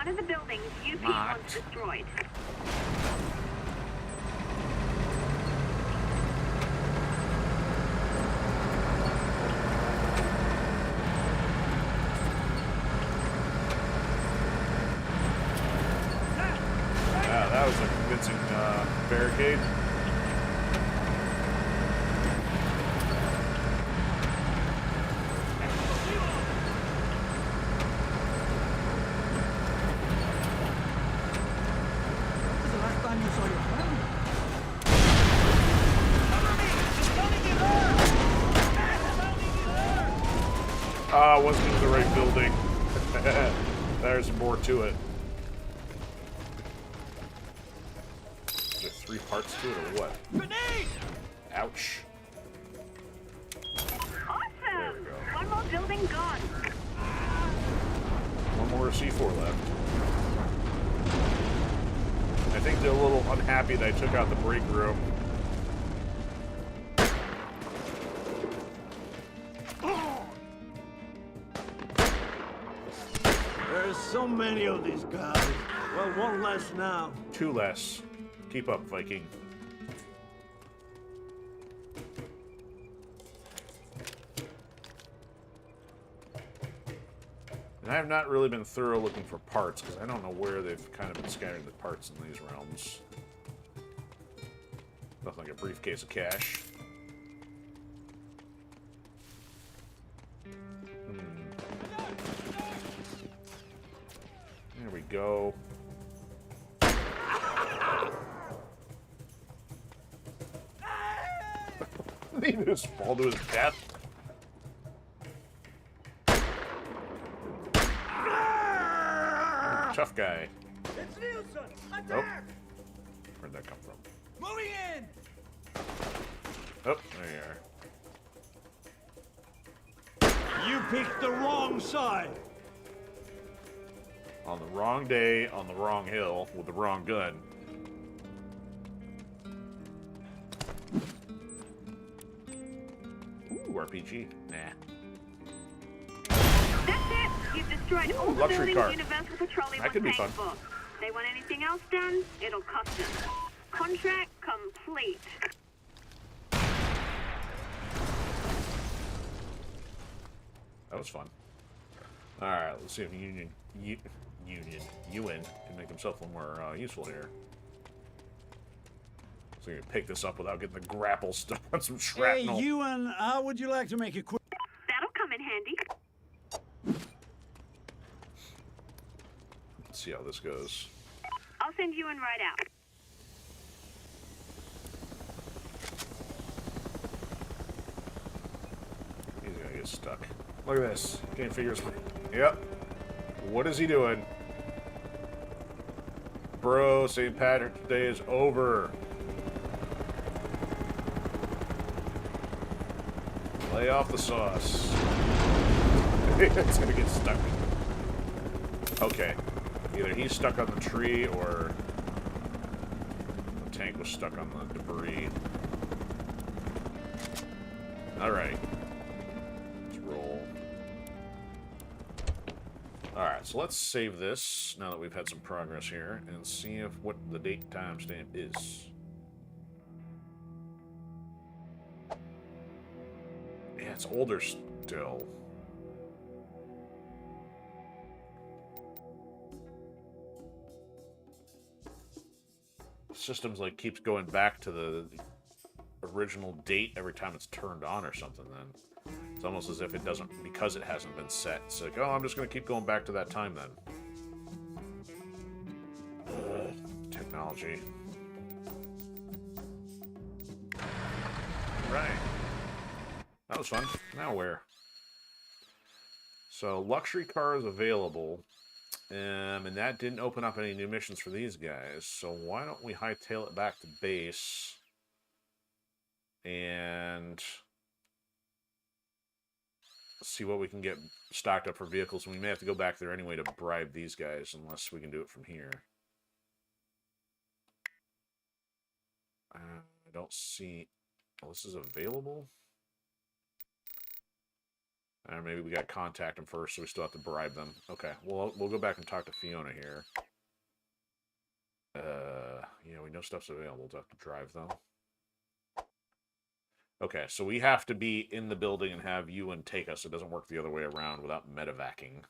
one of the buildings UP wants destroyed. Yeah, that was a convincing barricade. Wasn't in the right building. There's more to it. Is there 3 parts to it or what? Grenade! Ouch. Awesome! we go. One more building gone. One more C4 left. I think they're a little unhappy that I took out the break room. There's so many of these guys. Well, one less now. 2 less. Keep up, Viking. And I have not really been thorough looking for parts, because I don't know where they've kind of been scattering the parts in these realms. Nothing like a briefcase of cash. There we go. He just fall to his death. Tough guy. It's Nielsen! Attack! Nope. Where'd that come from? Moving in! Oh, there you are. You picked the wrong side. On the wrong day, on the wrong hill, with the wrong gun. Ooh, RPG. Nah. That's it. You've destroyed all the luxury buildings car. Universal Petroleum That was could be paying fun. for. They want anything else done, it'll cost them. Contract complete. That was fun. Alright, let's see if Ewan can make himself a little more useful here. So you can pick this up without getting the grapple stuck on some shrapnel. Hey, Ewan, how would you like to make a quick... That'll come in handy. Let's see how this goes. I'll send you in right out. He's gonna get stuck. Look at this. Can't figure his... Yep. What is he doing? Bro, St. Patrick's Day is over. Lay off the sauce. It's gonna get stuck. Okay. Either he's stuck on the tree or the tank was stuck on the debris. Alright. Let's roll. Alright, so let's save this now that we've had some progress here and see if what the date timestamp is. Yeah, it's older still. Systems like keeps going back to the original date every time it's turned on or something. Then it's almost as if it doesn't, because it hasn't been set. It's like, oh, I'm just going to keep going back to that time then. Technology. Right. That was fun. Now where? So luxury car is available. And that didn't open up any new missions for these guys. So why don't we hightail it back to base and see what we can get stocked up for vehicles. We may have to go back there anyway to bribe these guys, unless we can do it from here. I don't see... Oh, this is available? Maybe we got to contact them first, so we still have to bribe them. Okay, well, we'll go back and talk to Fiona here. Yeah, we know stuff's available. We'll have to drive, though. Okay, so we have to be in the building and have Ewan take us. It doesn't work the other way around without medevacing.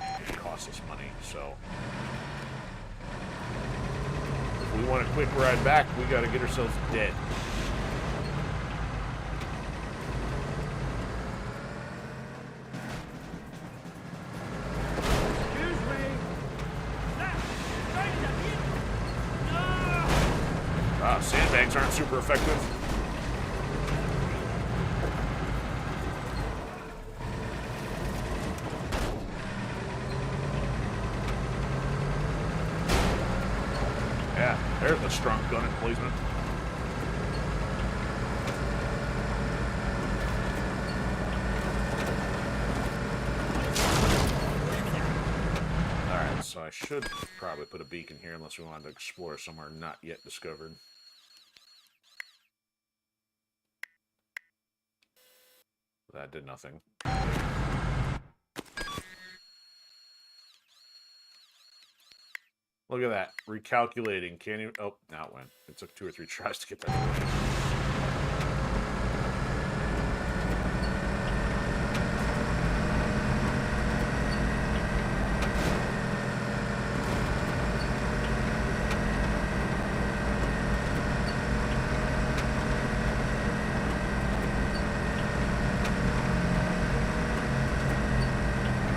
It costs us money, so... If we want a quick ride back, we gotta get ourselves dead. Sandbags aren't super effective. Yeah, there's a strong gun emplacement. Alright, so I should probably put a beacon here unless we wanted to explore somewhere not yet discovered. That did nothing. Look at that. Recalculating. Can't even... Oh, now it went. It took 2 or 3 tries to get that away.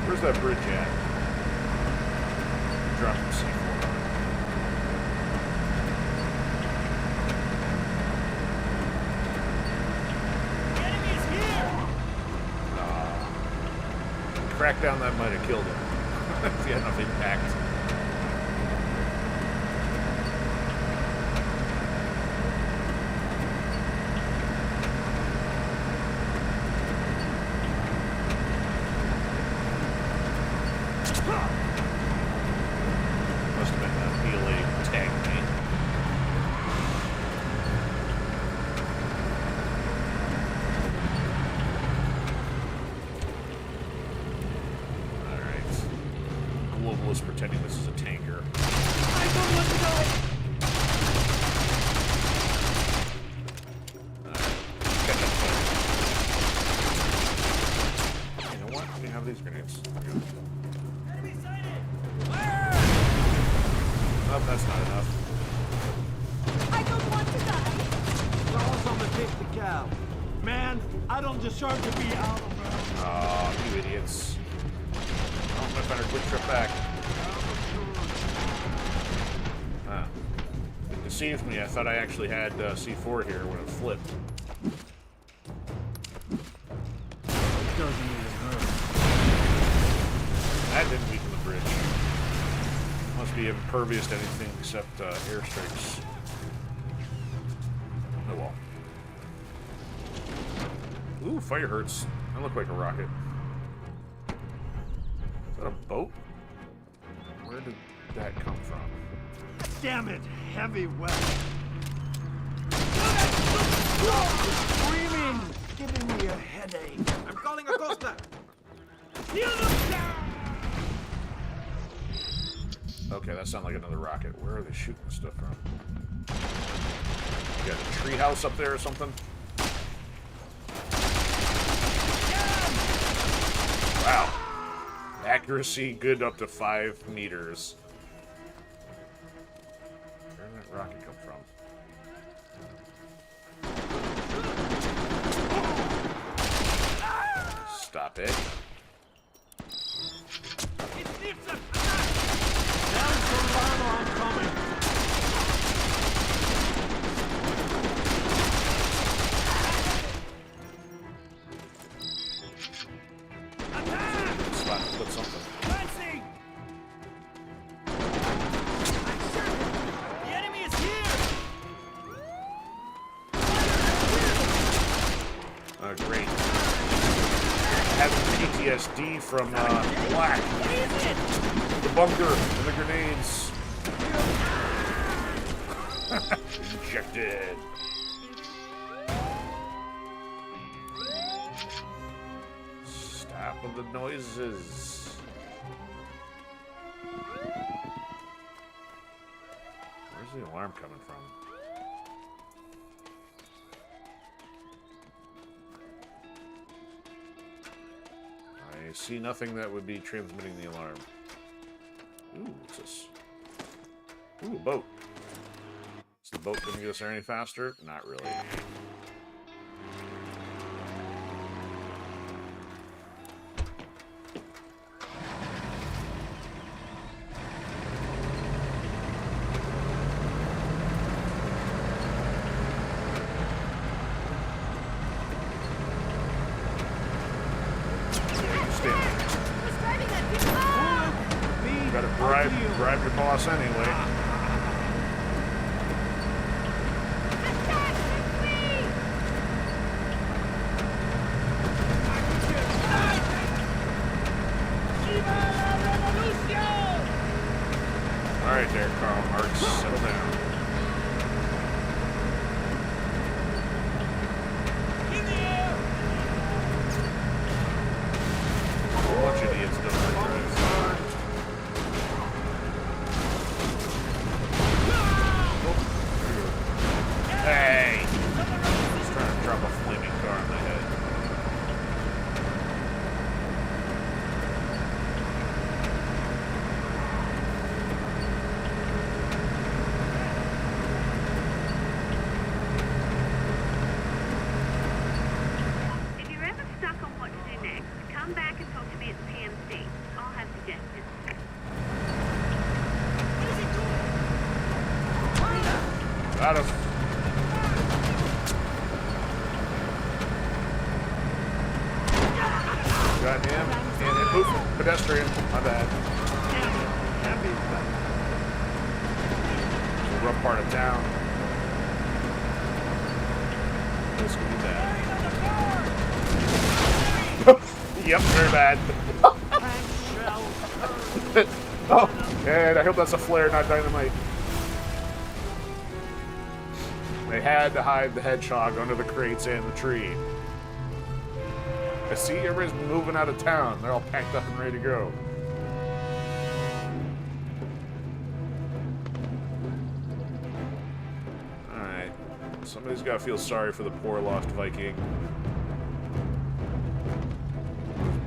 Where's that bridge at? Drop some C4 on it. The enemy is here! Crackdown that might have killed him. If he had enough impact. Must have been a melee tag me. Alright. Globalist pretending this is a tanker. I don't want to go! Catch up fight. You know what? We have these grenades. Enemy sighted! Fire! Oh, that's not enough. I don't want to die. Charles, I'm gonna take the cab. Man, I don't deserve to be out around. Aw, you idiots. Oh, I better quick trip back. Ah. It deceived me. I thought I actually had C4 here when it flipped. It doesn't even hurt. That didn't weaken the bridge. Must be impervious to anything except airstrikes. Oh well. Ooh, fire hurts. That looked like a rocket. Is that a boat? Where did that come from? Damn it, heavy weapon. Screaming, giving me a headache. I'm calling Acosta! Heal them down! Okay, that sounded like another rocket. Where are they shooting stuff from? You got a treehouse up there or something? Wow. Accuracy good up to 5 meters. Where did that rocket come from? Stop it. It needs a... Down from Lano, I'm coming. Attack! Spot to put something. Lancing! The enemy is here! Great. Having PTSD from Black. What is it? The bunker and the grenades. Injected. Stop the noises. Where's the alarm coming from? I see nothing that would be transmitting the alarm. Ooh, what's this? Ooh, a boat. Is the boat gonna get us there any faster? Not really. Bribe your boss anyway. Alright there, Karl Marx. Settle down. A whole bunch of idiots don't like drive. Hey! He's trying to drop a flaming car on my head. If you're ever stuck on what to do next, come back and talk to me at the PMC. I'll have suggestions. Got him. Got him. And it moved. Pedestrian. My bad. It's a rough part of town. This could be bad. Yep, very bad. Oh, and I hope that's a flare, not dynamite. They had to hide the hedgehog under the crates and the tree. I see everybody's moving out of town. They're all packed up and ready to go. Alright. Somebody's got to feel sorry for the poor lost Viking.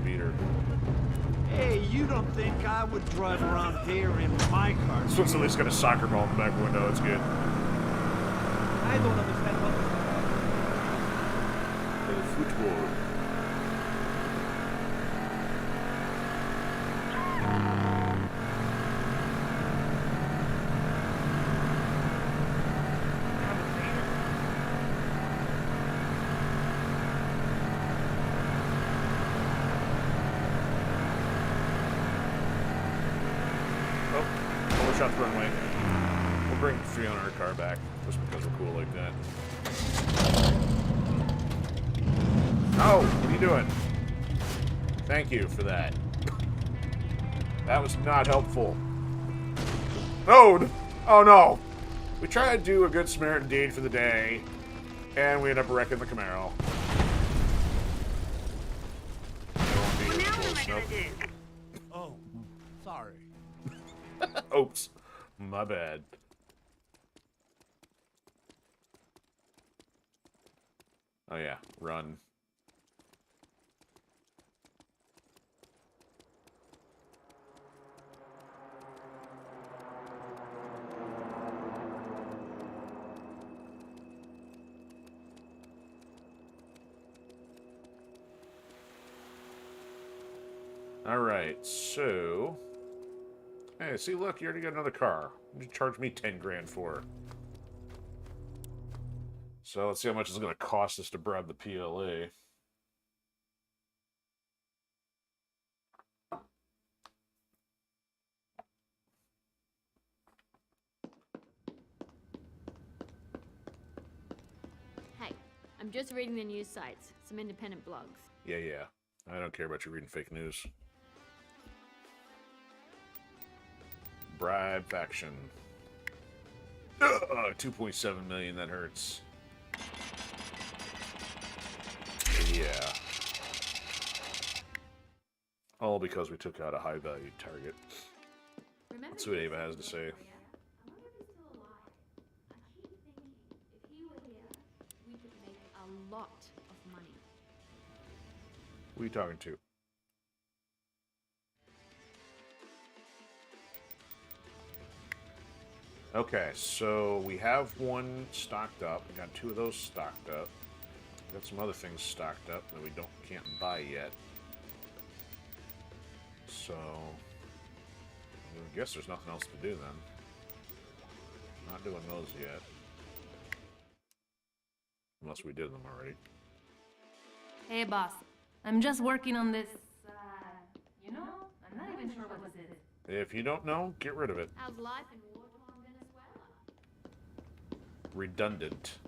Beater. Hey, you don't think I would drive around here in my car? This one's at least got a soccer ball in the back window. It's good. I don't understand what... Football. Shot the runway. We'll bring the 300 car back just because we're cool like that. Oh, what are you doing? Thank you for that. That was not helpful. Oh, oh no! We tried to do a good Samaritan deed for the day, and we end up wrecking the Camaro. Now what am I gonna do? Oh, sorry. Oops. My bad. Oh yeah, run. Alright, so... Hey, see, look, you already got another car. You charged me 10 grand for. So let's see how much it's going to cost us to bribe the PLA. Hey, I'm just reading the news sites, some independent blogs. Yeah. I don't care about you reading fake news. Bribe faction. 2.7 million, that hurts. Yeah. All because we took out a high-value target. Remember Let's see what this Ava has to say. yeah? I wonder if he's still alive. I keep thinking, if he were here, we could make a lot of money. Who are you talking to? Okay, so we have one stocked up. We got 2 of those stocked up. We got some other things stocked up that we can't buy yet. So I guess there's nothing else to do then. Not doing those yet. Unless we did them already. Hey, boss. I'm just working on this, you know? I'm not even sure what this is. If you don't know, get rid of it. How's life in war-torn Venezuela? Redundant.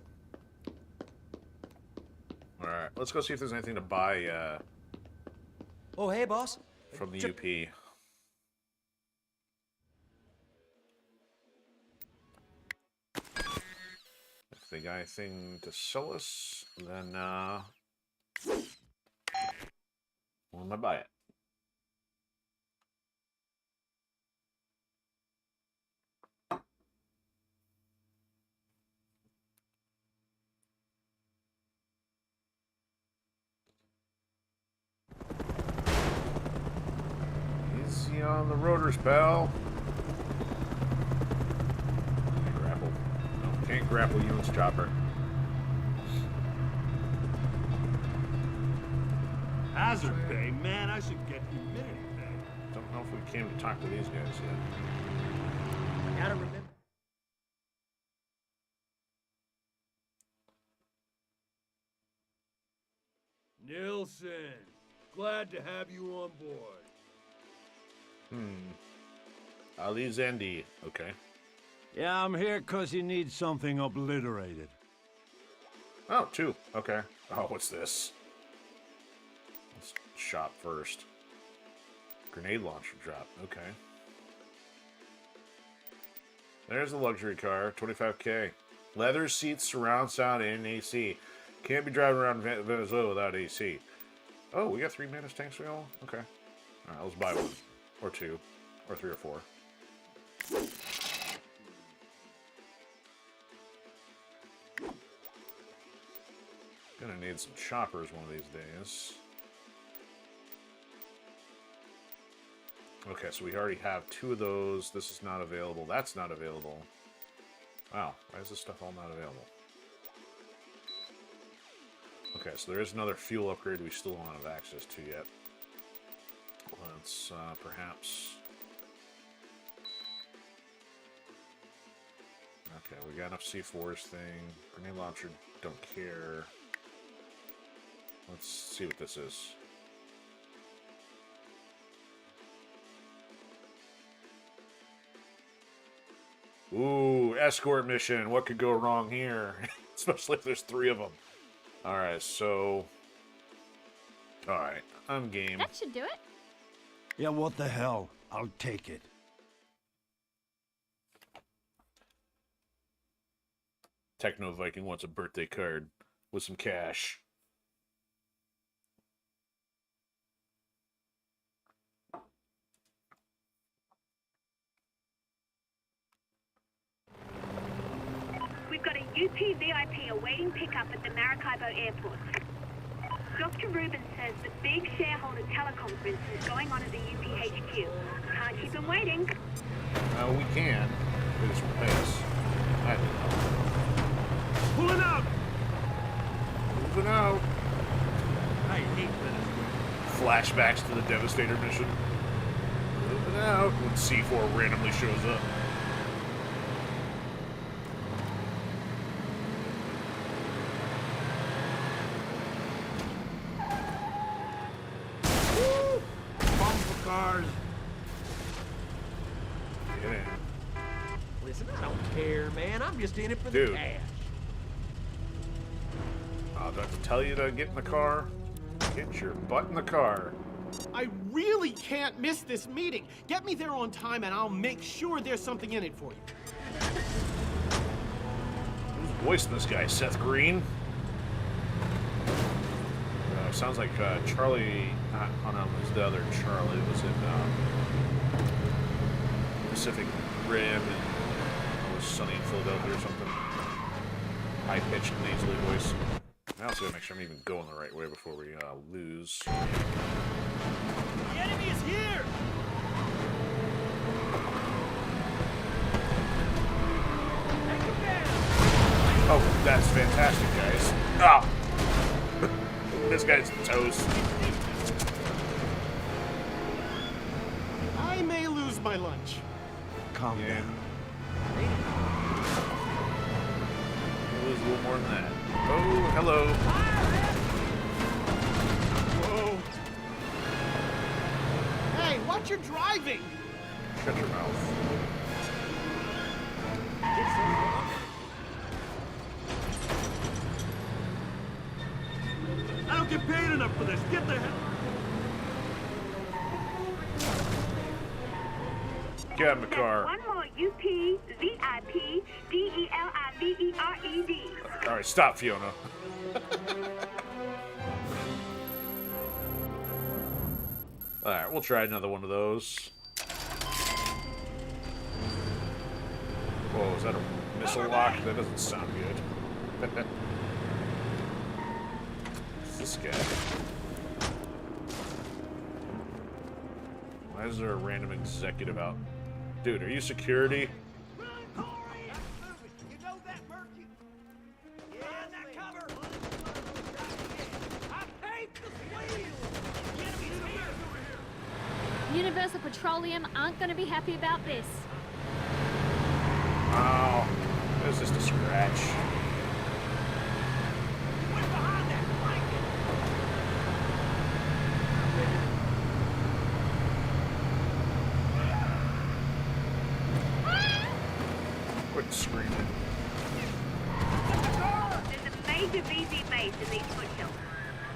Alright, let's go see if there's anything to buy Oh, hey, boss. from the UP. If they got anything to sell us, then well, I might buy it. Easy on the rotors, pal. Grapple. No, can't grapple Ewan's chopper. Hazard pay? Man, I should get humidity pay. Don't know if we came to talk to these guys yet. I gotta remember. Nilsson, glad to have you on board. Ali Zandy. Okay. Yeah, I'm here 'cause he needs something obliterated. Oh, 2. Okay. Oh, what's this? Let's shop first. Grenade launcher drop. Okay. There's the luxury car. 25K. Leather seats, surround sound, and AC. Can't be driving around Venezuela without AC. Oh, we got 3 Mantis tanks available? Okay. Alright, let's buy 1. Or 2. Or 3 or 4. Gonna need some choppers one of these days. Okay, so we already have 2 of those. This is not available. That's not available. Wow, why is this stuff all not available? Okay, so there is another fuel upgrade we still don't have access to yet. Let's perhaps... Okay, we got enough C4s thing. Grenade launcher, don't care. Let's see what this is. Ooh, escort mission. What could go wrong here? Especially if there's 3 of them. Alright, so... Alright, I'm game. That should do it. Yeah, what the hell? I'll take it. Techno Viking wants a birthday card with some cash. We've got a UP VIP awaiting pickup at the Maracaibo Airport. Dr. Rubin says the big shareholder teleconference is going on at the UP HQ. Can't keep him waiting. We can. They just won't pay us. I don't know. Pulling out! Moving out. I hate Venezuela. Flashbacks to the Devastator mission. Moving out when C4 randomly shows up. Bumper cars. Yeah. Listen, I don't care, man. I'm just in it for Dude. the cash. I'll have to tell you to get in the car. Get your butt in the car. I really can't miss this meeting. Get me there on time and I'll make sure there's something in it for you. Who's voicing this guy? Seth Green? It sounds like Charlie. Oh no, it was the other Charlie. It was in Pacific Rim, and it was Sunny in Philadelphia or something. High pitched, nasally voice. I also gotta make sure I'm even going the right way before we lose. The enemy is here! Take him down! Oh, that's fantastic, guys. Ah! This guy's toast. I may lose my lunch. Calm down. We'll lose a little more than that. Oh, hello. Whoa. Hey, watch your driving! Shut your mouth. I don't get paid enough for this. Get the hell. Get in the car. One more UPVIPDELIVERED. All right, stop, Fiona. All right, we'll try another one of those. Whoa, is that a missile lock? That doesn't sound good. Who's this guy? Why is there a random executive out? Dude, are you security? You know that, Murphy? Yeah, that cover! I hate the wheel! The enemy's here! Universal Petroleum aren't going to be happy about this. Oh, it was just a scratch. Went behind that blanket! Quit screaming. There's a major VZ base in these foothills.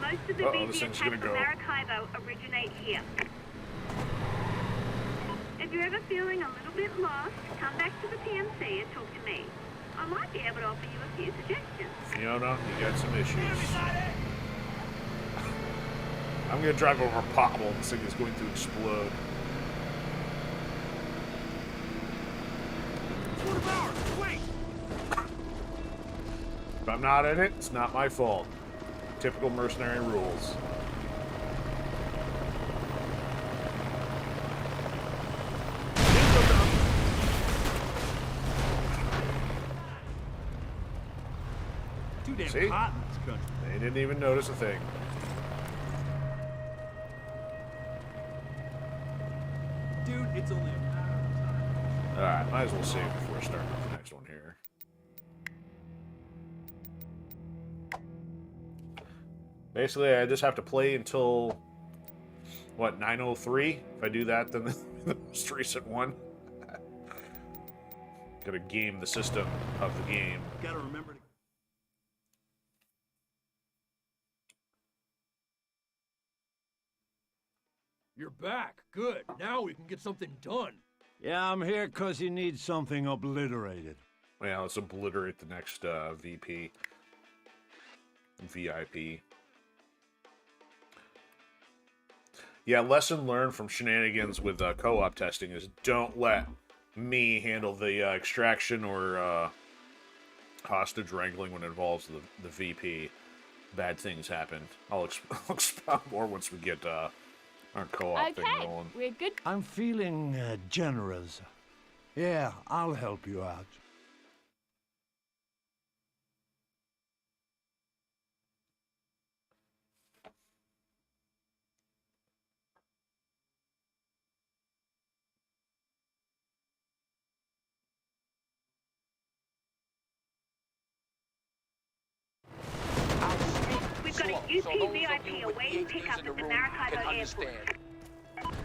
Most of the Uh-oh, this VZ thing's attacks gonna from go. Maracaibo originate here. If you're ever feeling a little bit lost, come back to the PMC and talk to me. I might be able to offer you a few suggestions. Fiona, you got some issues. Enemy side I'm gonna drive over a pothole and this thing is going to explode. It's one of ours! Wait! If I'm not in it, it's not my fault. Typical mercenary rules. Too damn See? hot in this country. They didn't even notice a thing. Dude, it's only a matter of time. Alright, might as well save before starting with the next one here. Basically, I just have to play until, what, 9:03? If I do that, then the most recent one. Gotta game the system of the game. Gotta remember to. You're back. Good. Now we can get something done. Yeah, I'm here because you need something obliterated. Well, let's obliterate the next VP. VIP. Yeah, lesson learned from shenanigans with co-op testing is don't let me handle the extraction or hostage wrangling when it involves the VP. Bad things happen. I'll expound more once we get our co-op thing Okay, rolling. we're good. I'm feeling generous. Yeah, I'll help you out. We've got a UPVIP awaiting pickup at the Maracaibo Airport.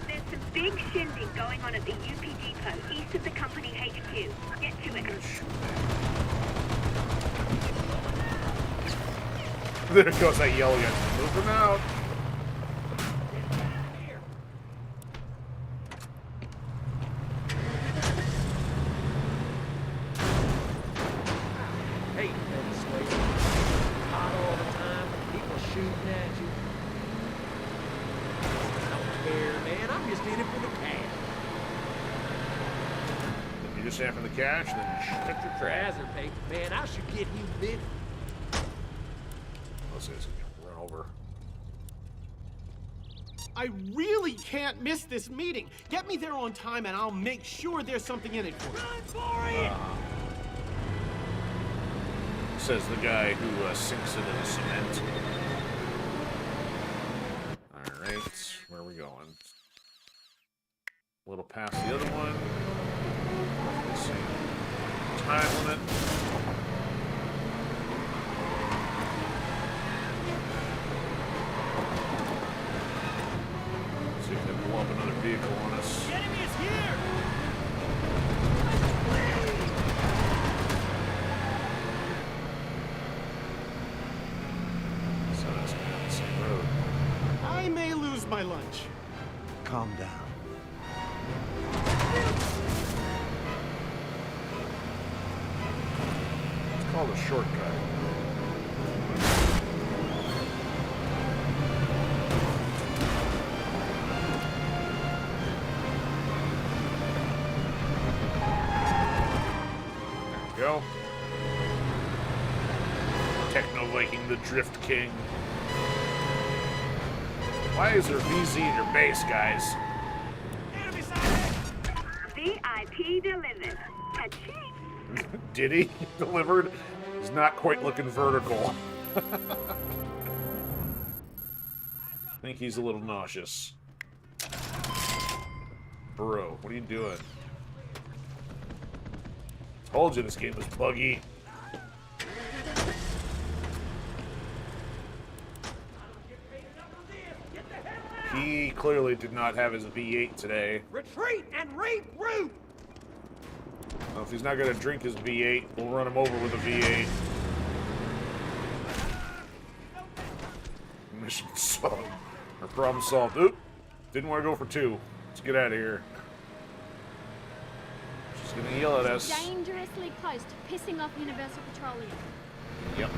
There's some big shindig going on at the UP depot east of the company HQ. Get to it. There goes that yellow guy. Moving out. Hey, Venezuelan. Hot all the time, people shooting at you. just in it for the cash. If you're just after the cash, then shut your trap. Razor paper, man, I should get you bit. Let's see, it's gonna run over. I really can't miss this meeting. Get me there on time and I'll make sure there's something in it for you. Run for it! Says the guy who sinks into the cement. Alright, where are we going? A little past the other one. Let's see. Time limit. Let's see if they blow up another vehicle on us. The enemy is here! So that's down the same road. I may lose my lunch. Calm down. It's called a shortcut. There we go. Techno Viking, the Drift King. Why is there VZ in your base, guys? Enemy sighted! VIP delivered. Ka-ching! Did he? Delivered? He's not quite looking vertical. I think he's a little nauseous. Bro, what are you doing? Told you this game was buggy. He clearly did not have his V8 today. Retreat and regroup! Well, if he's not going to drink his V8, we'll run him over with a V8. Mission solved. Our problem solved. Oop! Didn't want to go for two. Let's get out of here. She's going to yell at us. Dangerously close to pissing off Universal Petroleum. Yep.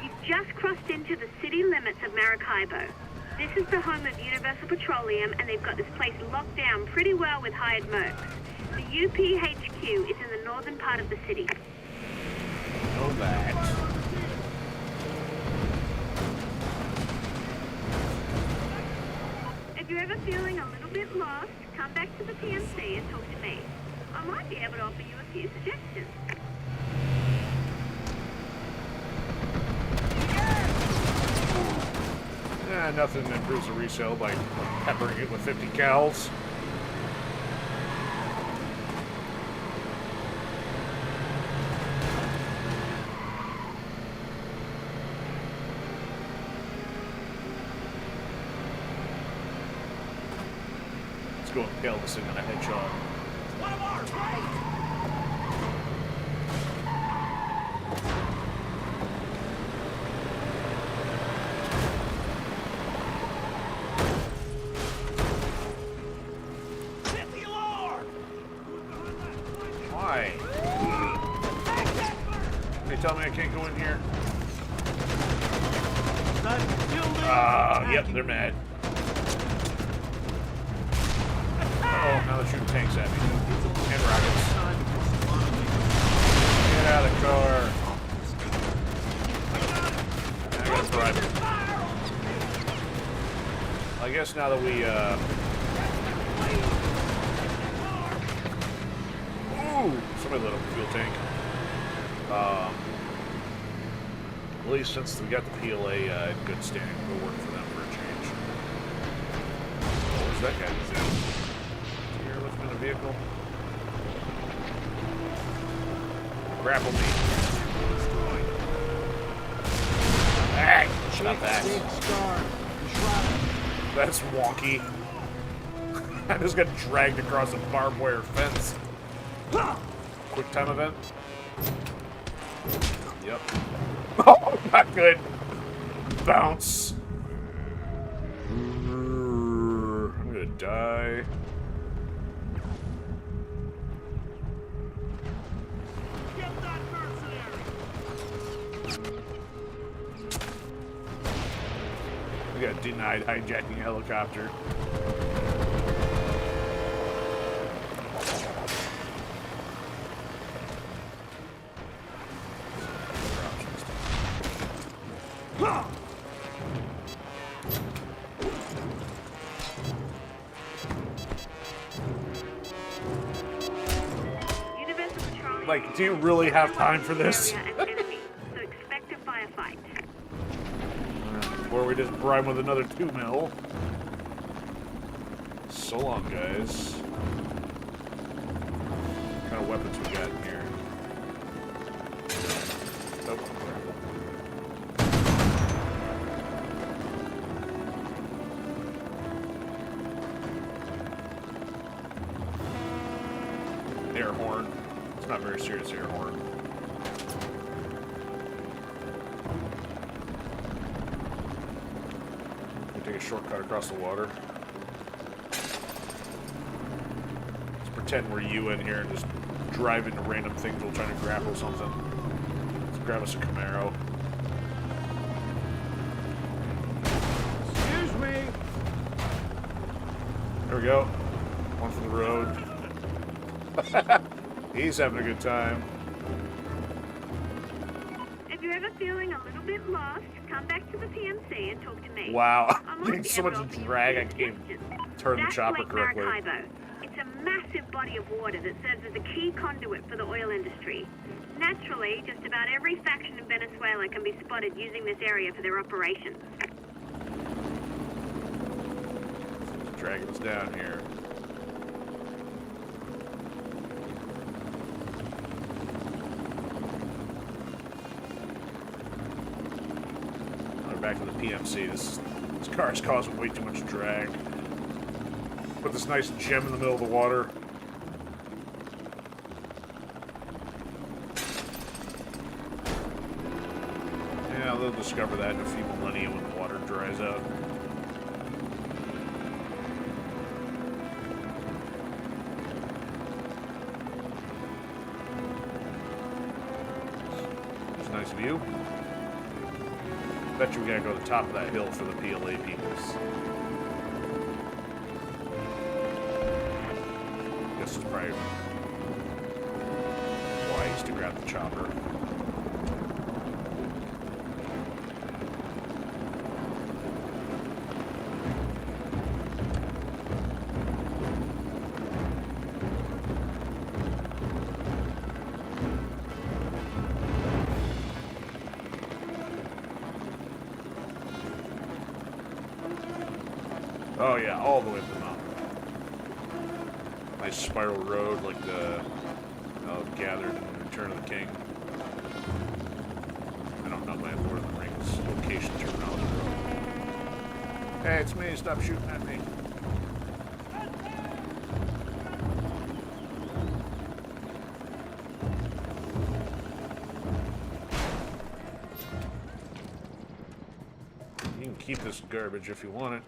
You've just crossed into the city limits of Maracaibo. This is the home of Universal Petroleum, and they've got this place locked down pretty well with hired mercs. The UPHQ is in the northern part of the city. Know that. If you're ever feeling a little bit lost, come back to the PMC and talk to me. I might be able to offer you a few suggestions. Nothing improves the resale by peppering it with 50 cals. Let's go impale this thing on a hedgehog. One of ours, right? Hit the alarm! Why? They tell me I can't go in here. Yep, they're mad. Oh, now they're shooting tanks at me. And rockets. Get out of the car. I gotta drive it. I guess now that we, Ooh! Somebody lit up the fuel tank. At least since we got the PLA in good standing, we'll work for them for a change. What was that guy doing? Here, looking in a vehicle. Grapple me. Hey! Not that. That's wonky. I just got dragged across a barbed wire fence. Quick time event. Yep. Oh, not good. Bounce. I'm gonna die. Get that mercenary! We got denied hijacking a helicopter. Like, do you really have time for this? So expect a firefight. Or we just bribe with another 2 mil. So long, guys. What kind of weapons we got in here? Oh. Air horn. It's not very serious air horn. We take a shortcut across the water. Let's pretend we're you in here and just drive into random things while trying to grapple something. Let's grab us a Camaro. Excuse me. There we go. One for the road. He's having a good time. If you're ever feeling a little bit lost, come back to the PMC and talk to me. Wow. I'm There's so much drag I can't turn the That's chopper Lake correctly. Maracaibo. It's a massive body of water that serves as a key conduit for the oil industry. Naturally, just about every faction in Venezuela can be spotted using this area for their operations. Dragging us down here. Back to the PMC. This car's causing way too much drag. Put this nice gem in the middle of the water. Yeah, they'll discover that in a few millennia when the water dries out. It's a nice view. Bet you we gotta go to the top of that hill for the PLA peoples. This is probably wise to grab the chopper. Oh yeah, all the way up the mountain. Nice spiral road like the gathered in Return of the King. I don't know my Lord of the Rings location terminology. Hey, it's me. Stop shooting at me. You can keep this garbage if you want it.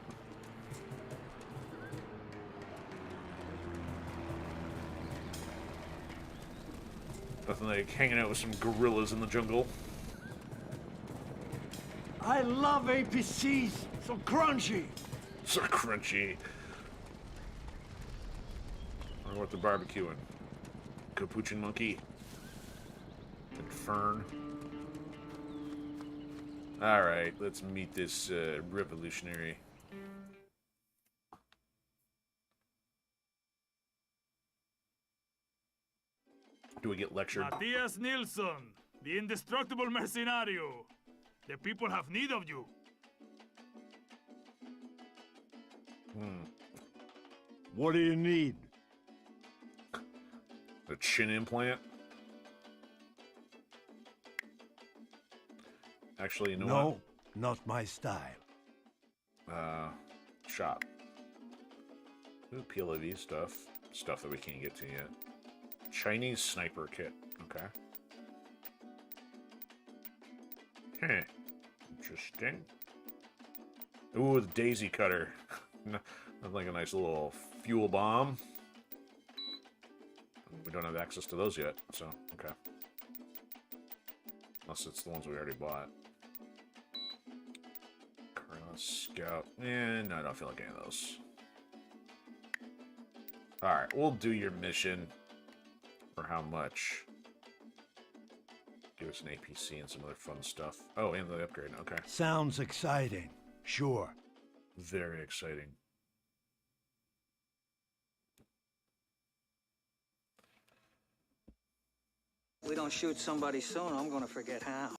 Nothing like hanging out with some gorillas in the jungle. I love APCs. So crunchy. So crunchy. I wonder what they're barbecuing. Capuchin monkey. And fern. Alright, let's meet this revolutionary. Do we get lectured? Matthias Nilsson, the indestructible mercenario. The people have need of you. What do you need? A chin implant? Actually, you know what? No, not my style. Shop. Ooh, PLAV stuff. Stuff that we can't get to yet. Chinese sniper kit. Okay. Huh. Interesting. Ooh, the daisy cutter. That's like a nice little fuel bomb. We don't have access to those yet, so, okay. Unless it's the ones we already bought. Scout. No, I don't feel like any of those. Alright, we'll do your mission. For how much? Give us an APC and some other fun stuff. Oh, and the upgrade. Okay. Sounds exciting. Sure. Very exciting. We don't shoot somebody soon, I'm gonna forget how.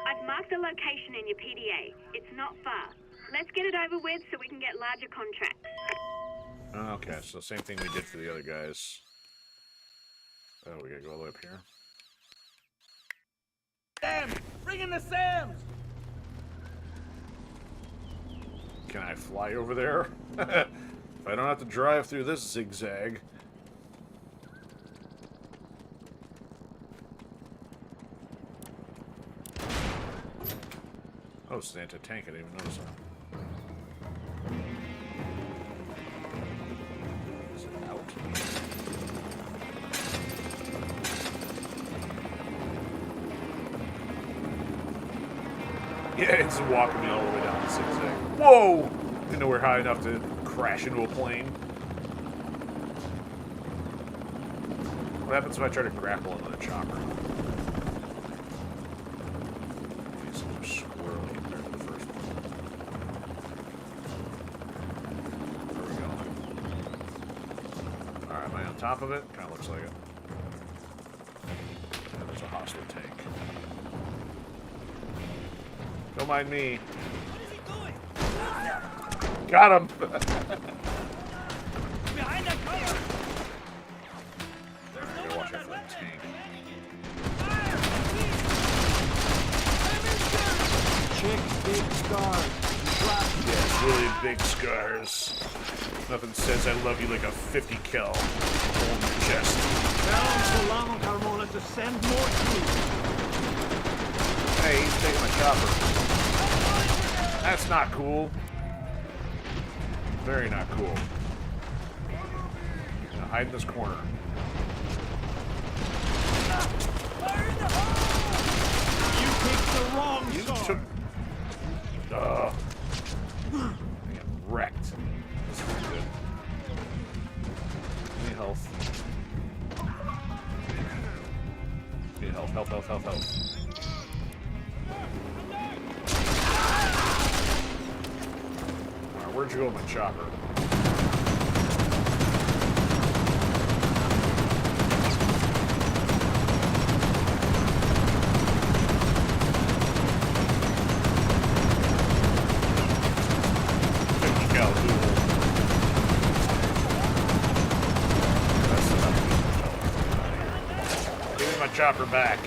I've marked the location in your PDA. It's not far. Let's get it over with so we can get larger contracts. Okay, so same thing we did for the other guys. Oh, we gotta go all the way up here. Sam! Bring in the Sams! Can I fly over there? If I don't have to drive through this zigzag. Oh, it's an anti-tank. I didn't even notice that. Is it out? Yeah, it's walking me all the way down the zigzag. Whoa! Didn't know we're high enough to crash into a plane. What happens if I try to grapple into the chopper? These things are squirrely compared to the first one. Where are we going? Alright, am I on top of it? Kinda looks like it. And there's a hostile tank. Don't mind me. What is he doing? Got him! Behind that cover! I gotta watch out for that tank. Chick's big scars. Yeah, really big scars. Nothing says I love you like a 50 cal hole in your chest. Tell Solano Carmona to send more troops. Hey, he's taking my chopper. That's not cool. Very not cool. Now hide in this corner. You picked the wrong You side. took... I got wrecked. This is good. Need health. Need health, health, health, health, health. Alright, where'd you go with my chopper? Give me my chopper back.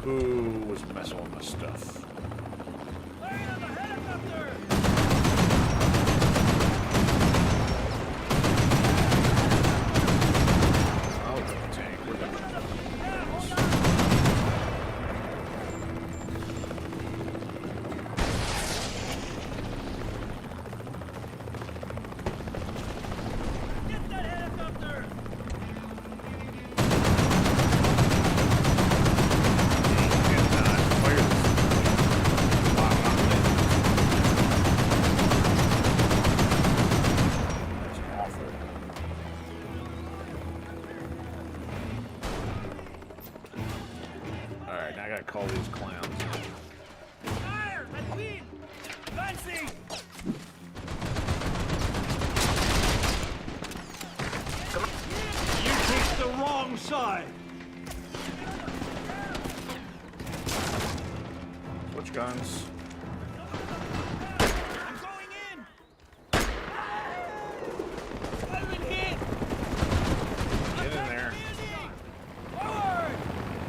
Who was messing with my stuff? Oh, the tank. Where'd that come Get that helicopter! I gotta call these clowns. Fire! Admin! Advancing! You picked the wrong side! Switch guns. I'm going in! I've been hit! Get in there. Forward!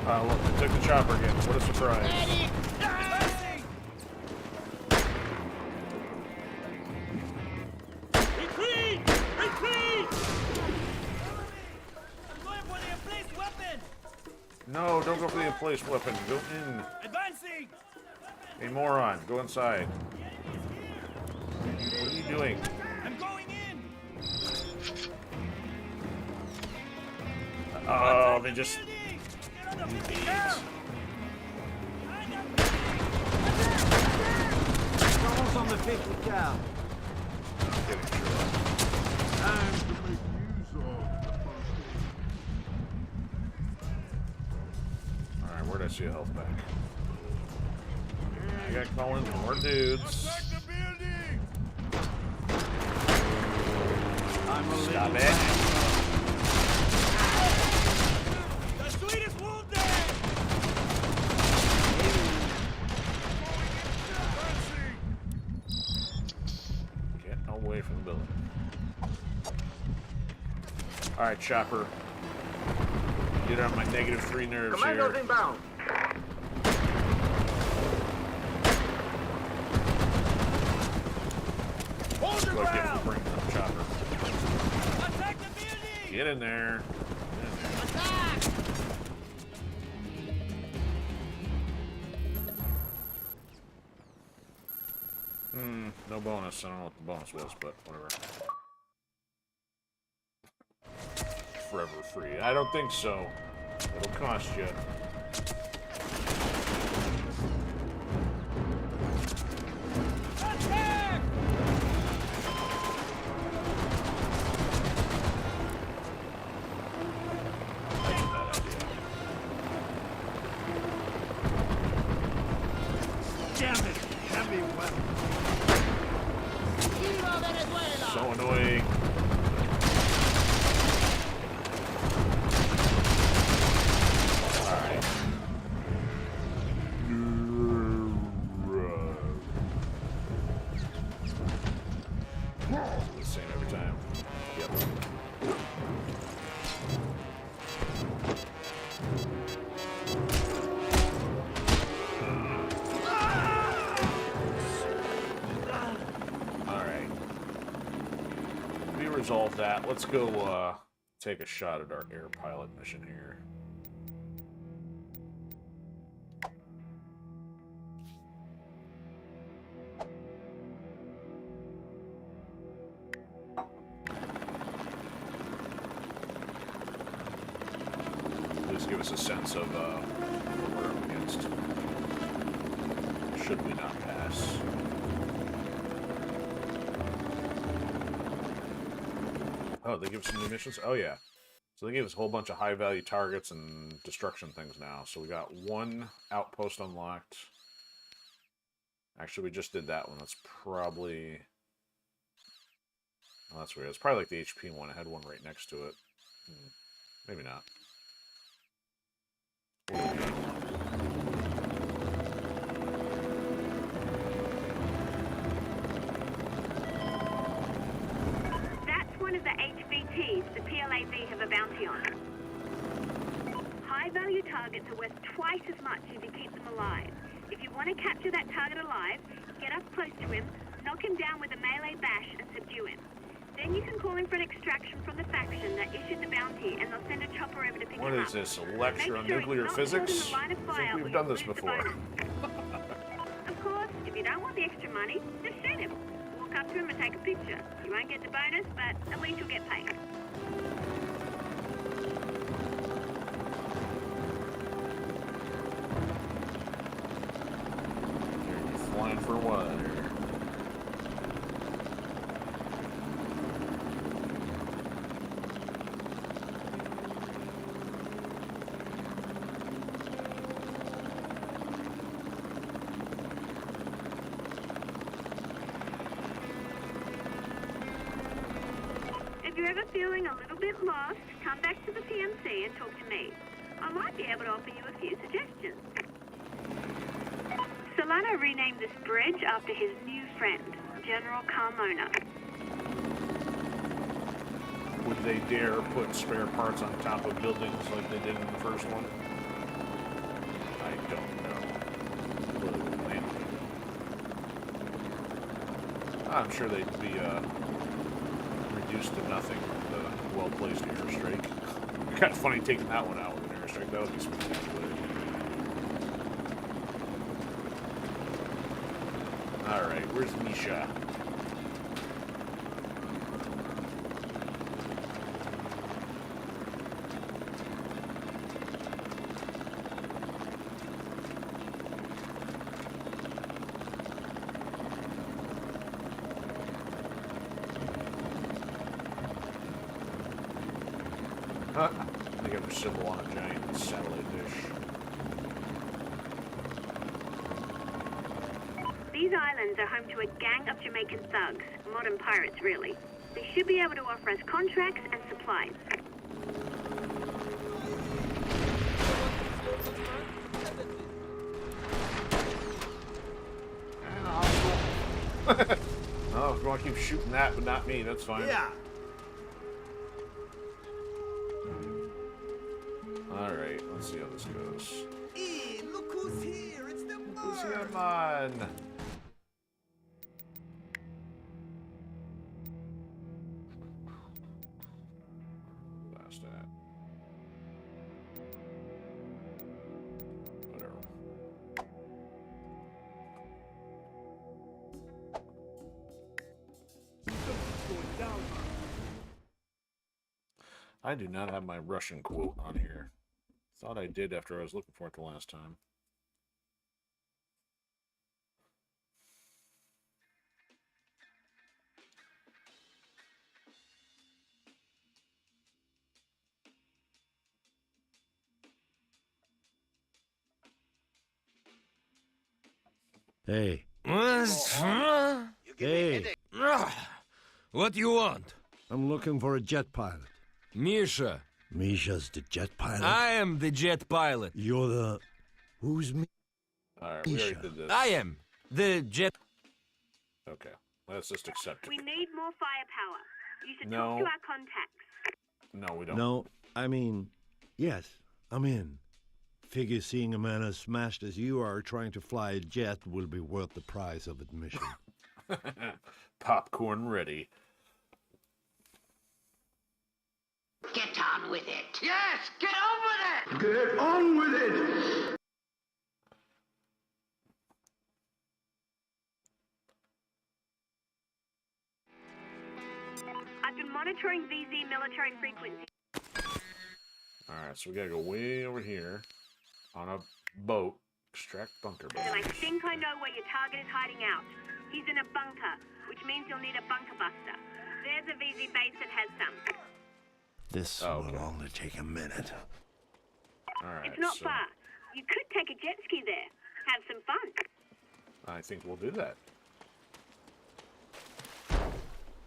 Look, they took the chopper again. What a surprise. Advancing! No, don't go for the emplaced weapon. Go in. Advancing! Hey, moron, go inside. What are you doing? I'm going in! Oh, they just... Someone's on the 50 cal. Time to make use of the first aid. Alright, where'd I see a health pack? I got calling more dudes. Stop it. The sweetest wounded! Get away from the building. Alright, Chopper. Get on my -3 nerves Commandos here. inbound. Hold your Go get ground! for bringing up Chopper. Attack the building! Get in there. Attack! No bonus. I don't know what the bonus was, but whatever. Forever free. I don't think so. It'll cost you. Attack! That's a bad idea. Damn it! Heavy weapon. Viva Venezuela! So annoying. Alright. The same every time. Yep. Alright. We resolved that. Let's go take a shot at our air pilot mission here. Please give us a sense of what we're up against. Should we not pass? Oh, they give us some new missions? Oh, yeah. So they gave us a whole bunch of high-value targets and destruction things now. So we got one outpost unlocked. Actually, we just did that one. That's probably... Oh, that's weird. It's probably like the HP one. I had one right next to it. Maybe not. That's one of the HVTs the PLAV have a bounty on. High-value targets are worth twice as much if you keep them alive. If you want to capture that target alive, get up close to him, knock him down with a melee bash, and subdue him. Then you can call in for an extraction from the faction that issued the bounty, and they'll send a chopper over to pick What him is up. this, a lecture on Make sure nuclear he's not physics? caught in the line of I fire think or we've done you'll this lose the before. bonus. Of course, if you don't want the extra money, just shoot him. Walk up to him and take a picture. You won't get the bonus, but at least you'll get paid. You're flying for what here? If you're ever feeling a little bit lost, come back to the PMC and talk to me. I might be able to offer you a few suggestions. Solano renamed this bridge after his new friend, General Carmona. Would they dare put spare parts on top of buildings like they did in the first one? I don't know. Really would plan to. I'm sure they'd be reduced to nothing with a well-placed airstrike. Kind of funny taking that one out with an airstrike. That would be spectacular. Alright, where's Misha? I think I have a symbol on a giant satellite dish. These islands are home to a gang of Jamaican thugs, modern pirates really. They should be able to offer us contracts and supplies. Oh, if you want to keep shooting that, but not me, that's fine. Yeah. Alright, let's see how this goes. Hey, look who's here. It's the Who's bird. here, man? Last that. Whatever. Going down. I do not have my Russian quote on here. Thought I did after I was looking for it the last time. Hey. What? Hey. What do you want? I'm looking for a jet pilot. Misha. Misha's the jet pilot? I am the jet pilot. You're the... Who's me? Alright, we already did this. I am the jet... Okay, let's just accept it. We need more firepower. You should No. talk to our contacts. No, we don't. No, I mean, yes, I'm in. Figure seeing a man as smashed as you are trying to fly a jet will be worth the price of admission. Popcorn ready. Get on with it. Yes, get on with it. Get on with it. I've been monitoring VZ military frequency. Alright, so we gotta go way over here on a boat. Extract bunker And I boat. think I know where your target is hiding out. He's in a bunker, which means you'll need a bunker buster. There's a VZ base that has some. This okay. will only take a minute. Alright, It's not so far. You could take a jet ski there. Have some fun. I think we'll do that.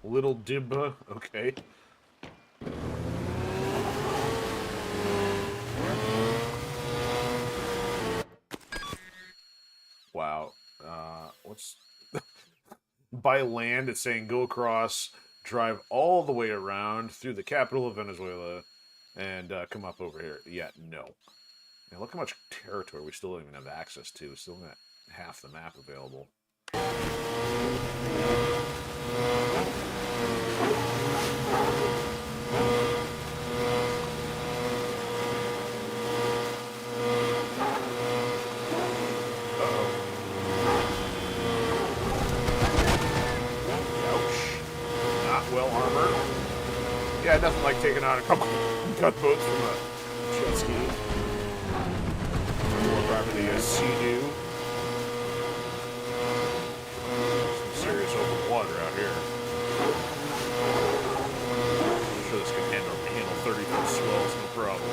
Little Dibba, okay. Wow. What's... By land, it's saying go across, drive all the way around through the capital of Venezuela, and come up over here. Yeah, no. Now look how much territory we still don't even have access to. We still got half the map available. Yeah, nothing like taking on a couple gunboats from a jet ski. More property a Sea-Doo. Some serious open water out here. I'm sure this can handle 30-foot swells, no problem.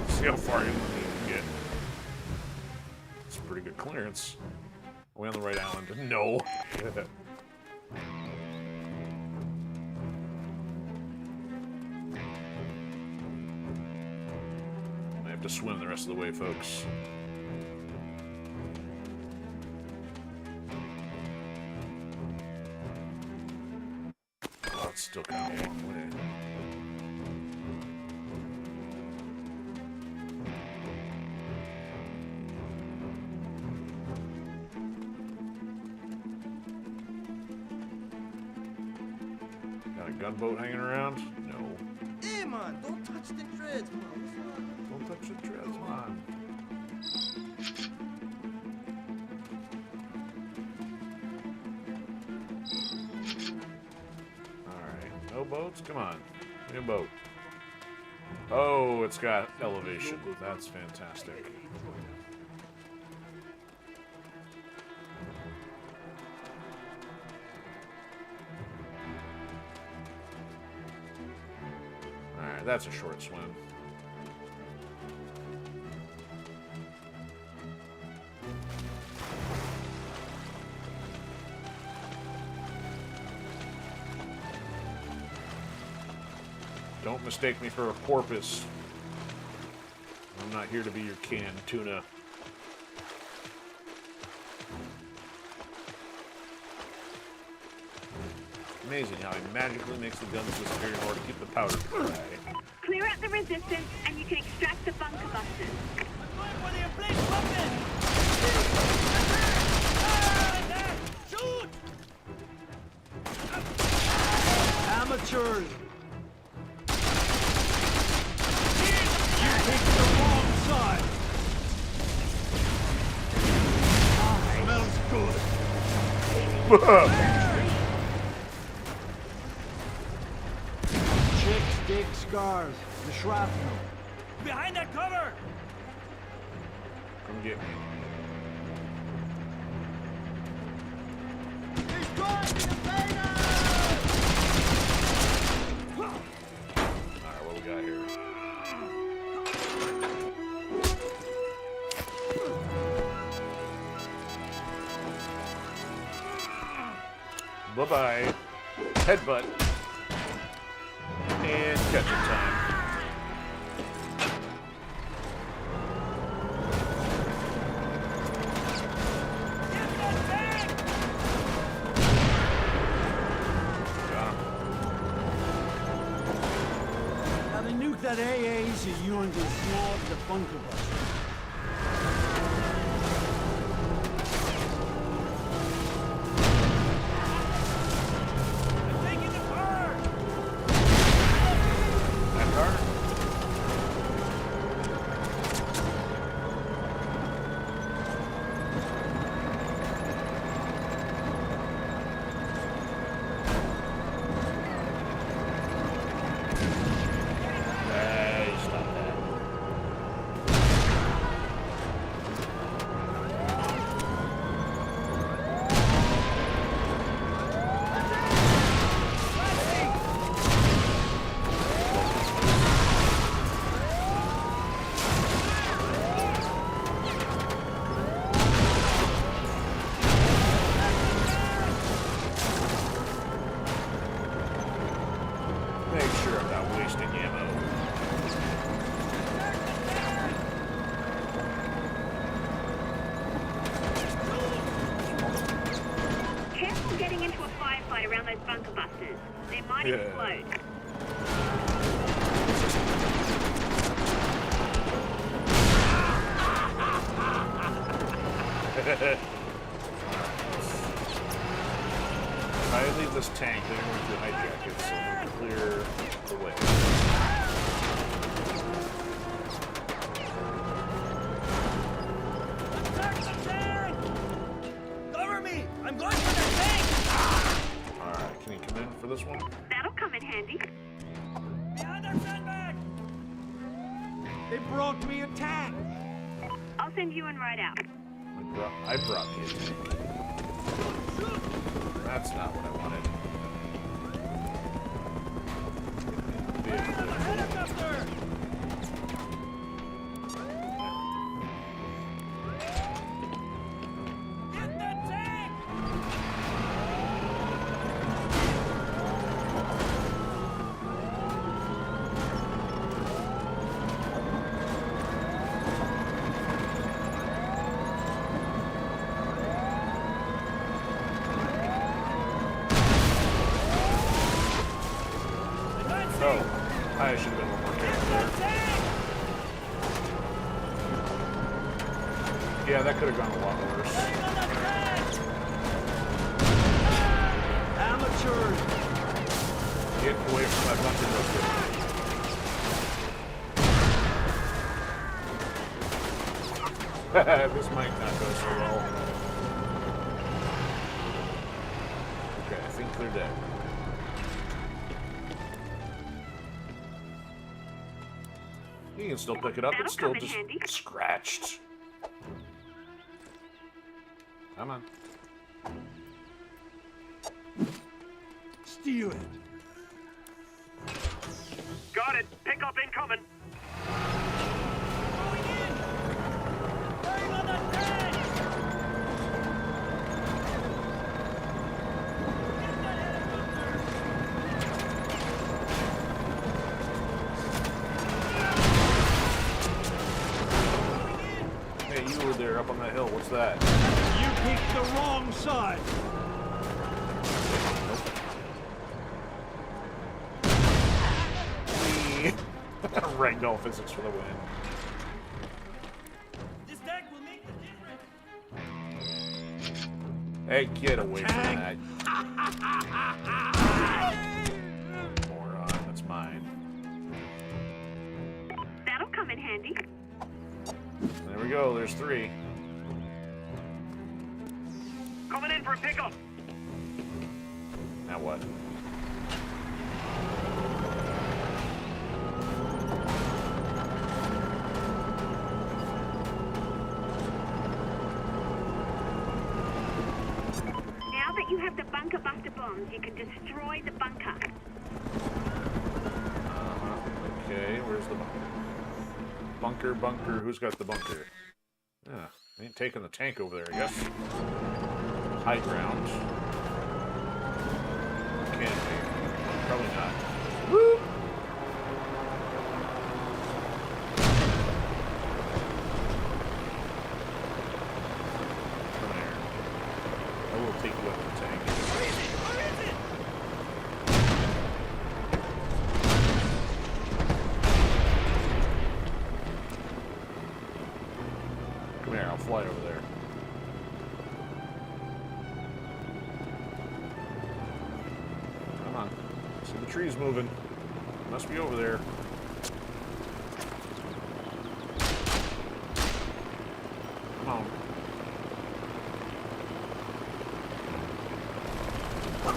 See how far in you can get. It's pretty good clearance. Are we on the right island? No. I have to swim the rest of the way, folks. Oh, it's still kind of a long way. gunboat hanging around? No. Hey, man, don't touch the treads, man. Don't touch the treads, man. Alright, no boats? Come on. Give me a boat. Oh, it's got elevation. That's fantastic. Alright, that's a short swim. Don't mistake me for a porpoise. I'm not here to be your canned tuna. Amazing how he magically makes the guns disappear in order to keep the powder dry. Clear out the resistance, and you can extract the bunker busters. Shoot! Amateurs! You picked the wrong side! Smells good. Chicks dig scars. The shrapnel. Behind that cover! Come get me. He's trying to defend us! Alright, what we got here? Bye-bye. Headbutt. And catch it time. Now they nuke that AA so you and can snag the bunker buster. Make sure I'm not wasting ammo. Careful getting into a firefight around those bunker busters. They might explode. If I leave this tank, they're going to hijack it, so we'll clear the way. Cover me! I'm going for the tank! Alright, can you come in for this one? That'll come in handy. Behind our sandbag! They brought me a tank! I'll send you in right out. I brought you a tank. That's not what I wanted. Get that tank! Oh, I should have been more careful there. Yeah, that could have gone a lot worse. Amateurs! Get away from my bunker buster. This might not go so well. Okay, I think they're dead. You can still pick it up, it's still just scratched. Come on. Steal it. Got it. Pickup incoming. Hey, you were there up on that hill. What's that? You picked the wrong side. Ragdoll physics for the win. This deck will make the difference. Hey, get away from that. Moron, that's mine. That'll come in handy. There we go, there's 3. Coming in for a pickup. Now what? Now that you have the bunker buster bombs, you can destroy the bunker. Okay, where's the bunker? Bunker, who's got the bunker? Yeah, ain't taking the tank over there, I guess. High ground. Can't be. Probably not. Woo! Come here. I will take you up the tank. Come here, I'll fly over there. Come on. See the trees moving. Must be over there. Come on.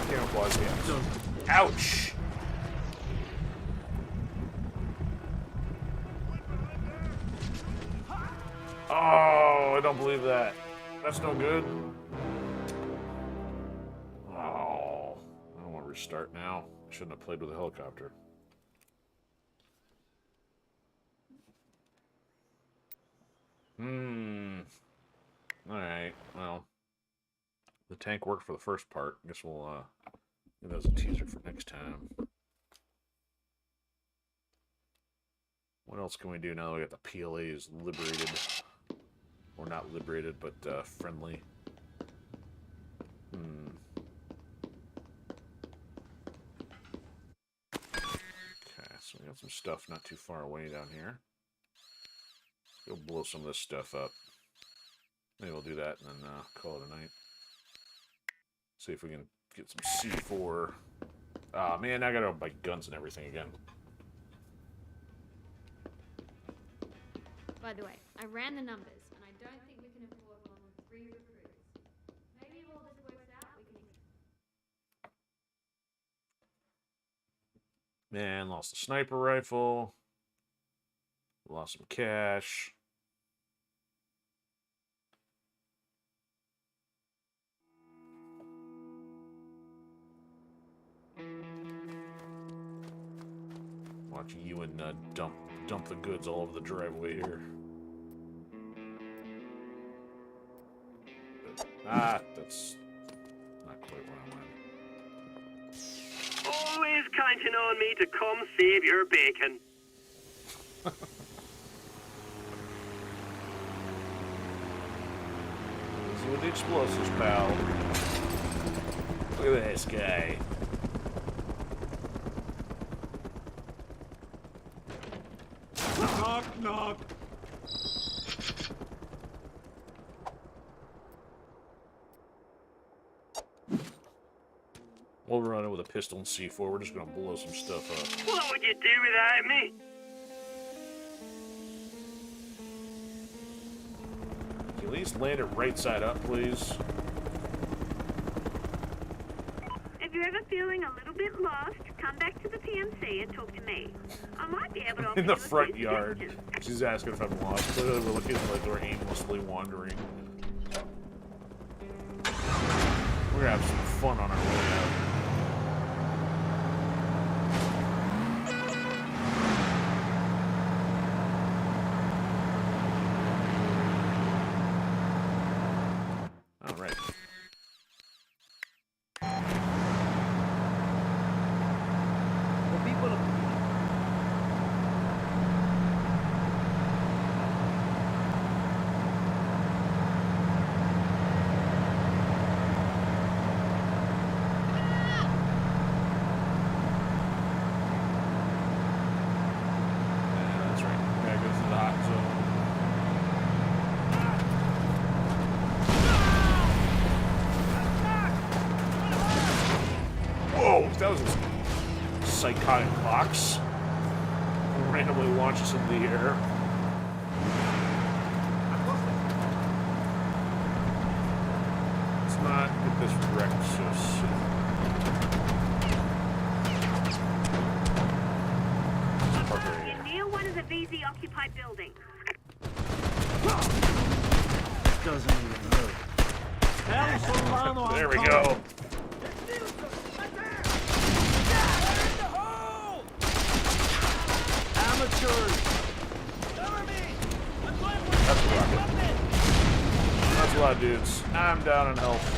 Camouflage, yes. Ouch! Oh, I don't believe that. That's no good. Oh, I don't want to restart now. I shouldn't have played with a helicopter. Alright, well. The tank worked for the first part. I guess we'll, give that as a teaser for next time. What else can we do now that we got the PLAs liberated? Or not liberated, but friendly. Okay, so we got some stuff not too far away down here. Let's go blow some of this stuff up. Maybe we'll do that and then call it a night. See if we can get some C4. Ah, man, I gotta buy guns and everything again. By the way, I ran the numbers, and I don't think we can afford more than 3 recruits. Maybe if all this works out, we can... Man, lost a sniper rifle. Lost some cash. Watching you and dump the goods all over the driveway here. That's not quite what I wanted. Always counting on me to come save your bacon. Easy with the explosives, pal. Look at this guy. Knock, knock. We'll run it with a pistol and C4. We're just gonna blow some stuff up. What would you do without me? Can you at least land it right side up, please? If you're ever feeling a little bit lost, come back to the PMC and talk to me. I might be able to offer In the you a front few yard. suggestions. She's asking if I'm lost. Clearly we're looking like we're aimlessly wandering. We're gonna have some fun on our way out. All right. The people of Yeah, that's right. Gotta go through the hot zone. Whoa, that was a psychotic box. Randomly launches into the air. Let's not get this wrecked so soon. Park right here. You're near one of the VZ occupied buildings. doesn't even hurt. El Solano, There we go. Amateurs. That's a rocket. That's a lot of dudes. I'm down in health.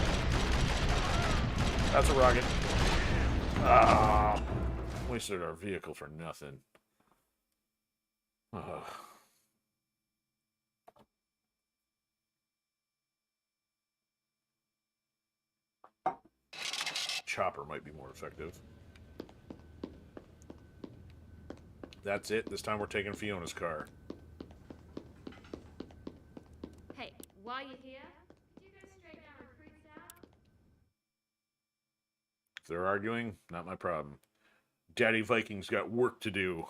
That's a rocket. Ah, wasted our vehicle for nothing. Ugh. Chopper might be more effective. That's it. This time we're taking Fiona's car. Hey, while you're here, could you go straight down recruits out? If they're arguing, not my problem. Daddy Viking's got work to do.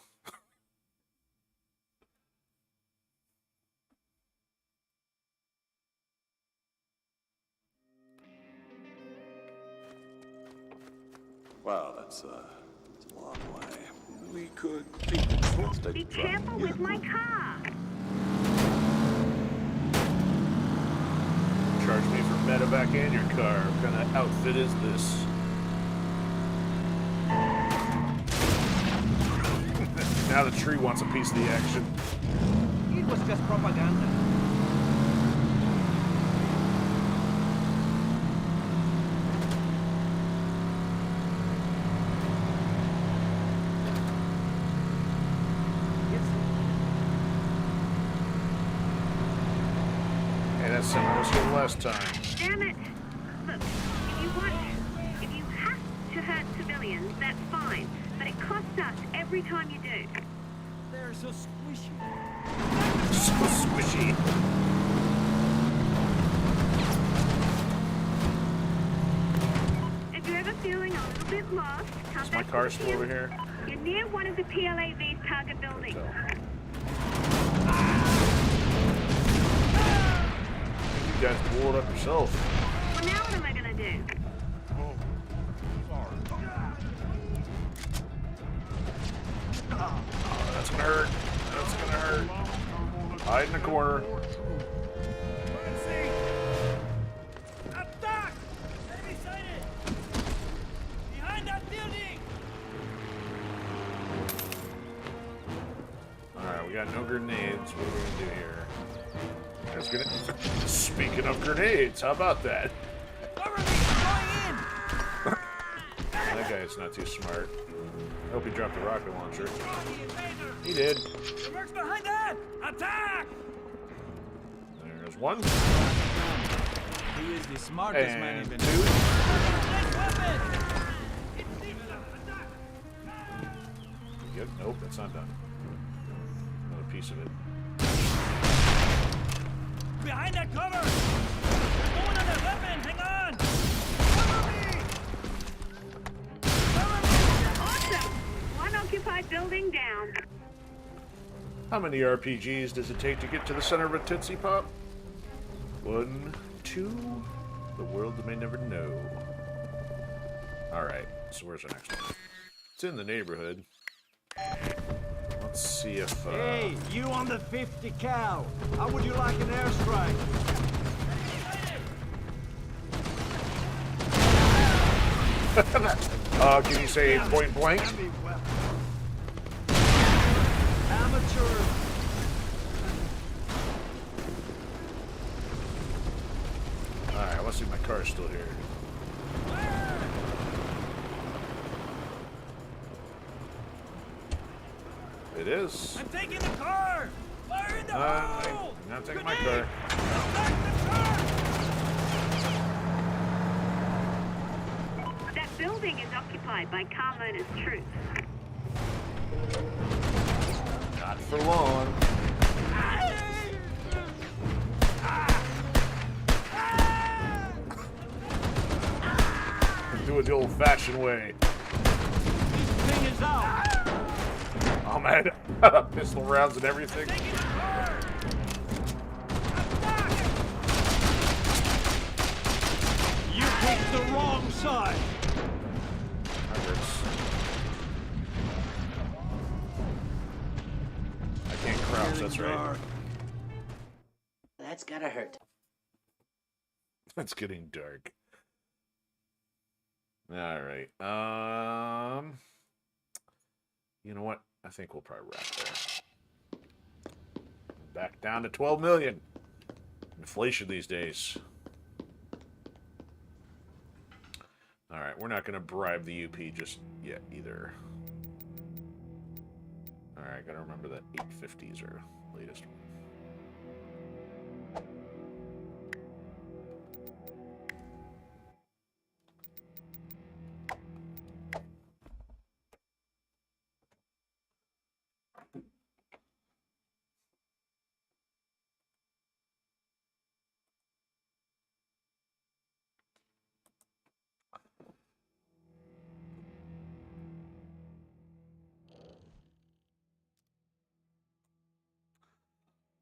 Wow, that's a long way. We could take the let's take Be the truck. careful with my car. Charge me for medevac and your car. What kind of outfit is this? Now the tree wants a piece of the action. It was just propaganda. Hey, that semi was here last time. Damn it! Look, if you have to hurt civilians, that's fine. But it costs us every time you do. They're so squishy. So squishy. If you're ever feeling a little bit lost, come Is back my car to the still over here? You're near one of the PLAV's target buildings. You guys blew it up yourself. Well, now what am I gonna do? Oh, that's gonna hurt. That's gonna hurt. Hide in the corner. Attack! Enemy sighted! Behind that building! Alright, we got no grenades. What are we gonna do here? There's gonna... Speaking of grenades, how about that? Cover me! Going in! That guy's not too smart. I hope he dropped the rocket launcher. He did. The mercs behind that! Attack! There's one. He is the smartest man in And Venezuela. Yep, nope, that's not done. Another piece of it. Behind that cover! There's no one on that weapon! Hang on! Cover me! occupied building down. How many RPGs does it take to get to the center of a Tootsie Pop? 1, 2. The world may never know. Alright, so where's our next one? It's in the neighborhood. Let's see if, Hey, you on the 50 cal. How would you like an airstrike? Can you say point blank? Amateur. Alright, let's see if my car's still here. It is. I'm taking the car! Fire in the hole! I'm not taking my car. That building is occupied by Carmona's troops. Not for long. Do it the old-fashioned way. This thing is out! Oh man, pistol rounds and everything. You picked the wrong side! That hurts. I can't crouch, that's right. That's gotta hurt. It's getting dark. Alright, you know what? I think we'll probably wrap there. Back down to 12 million. Inflation these days. Alright, we're not going to bribe the UP just yet either. Alright, gotta remember that 850s are latest one.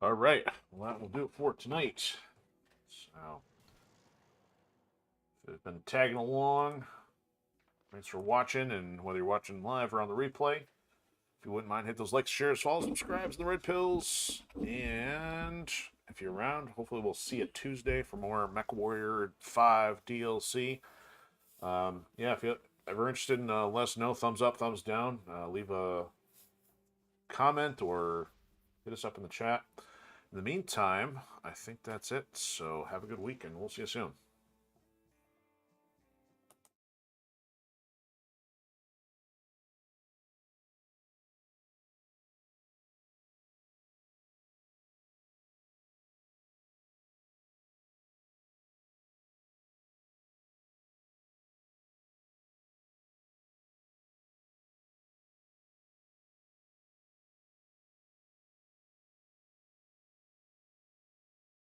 All right, well, that will do it for tonight. So, if you've been tagging along, thanks for watching, and whether you're watching live or on the replay, if you wouldn't mind, hit those likes, shares, follows, subscribes, and the red pills. And if you're around, hopefully we'll see you Tuesday for more MechWarrior 5 DLC. Yeah, if you're ever interested in let us know, thumbs up, thumbs down, leave a comment or hit us up in the chat. In the meantime, I think that's it. So have a good week, and we'll see you soon.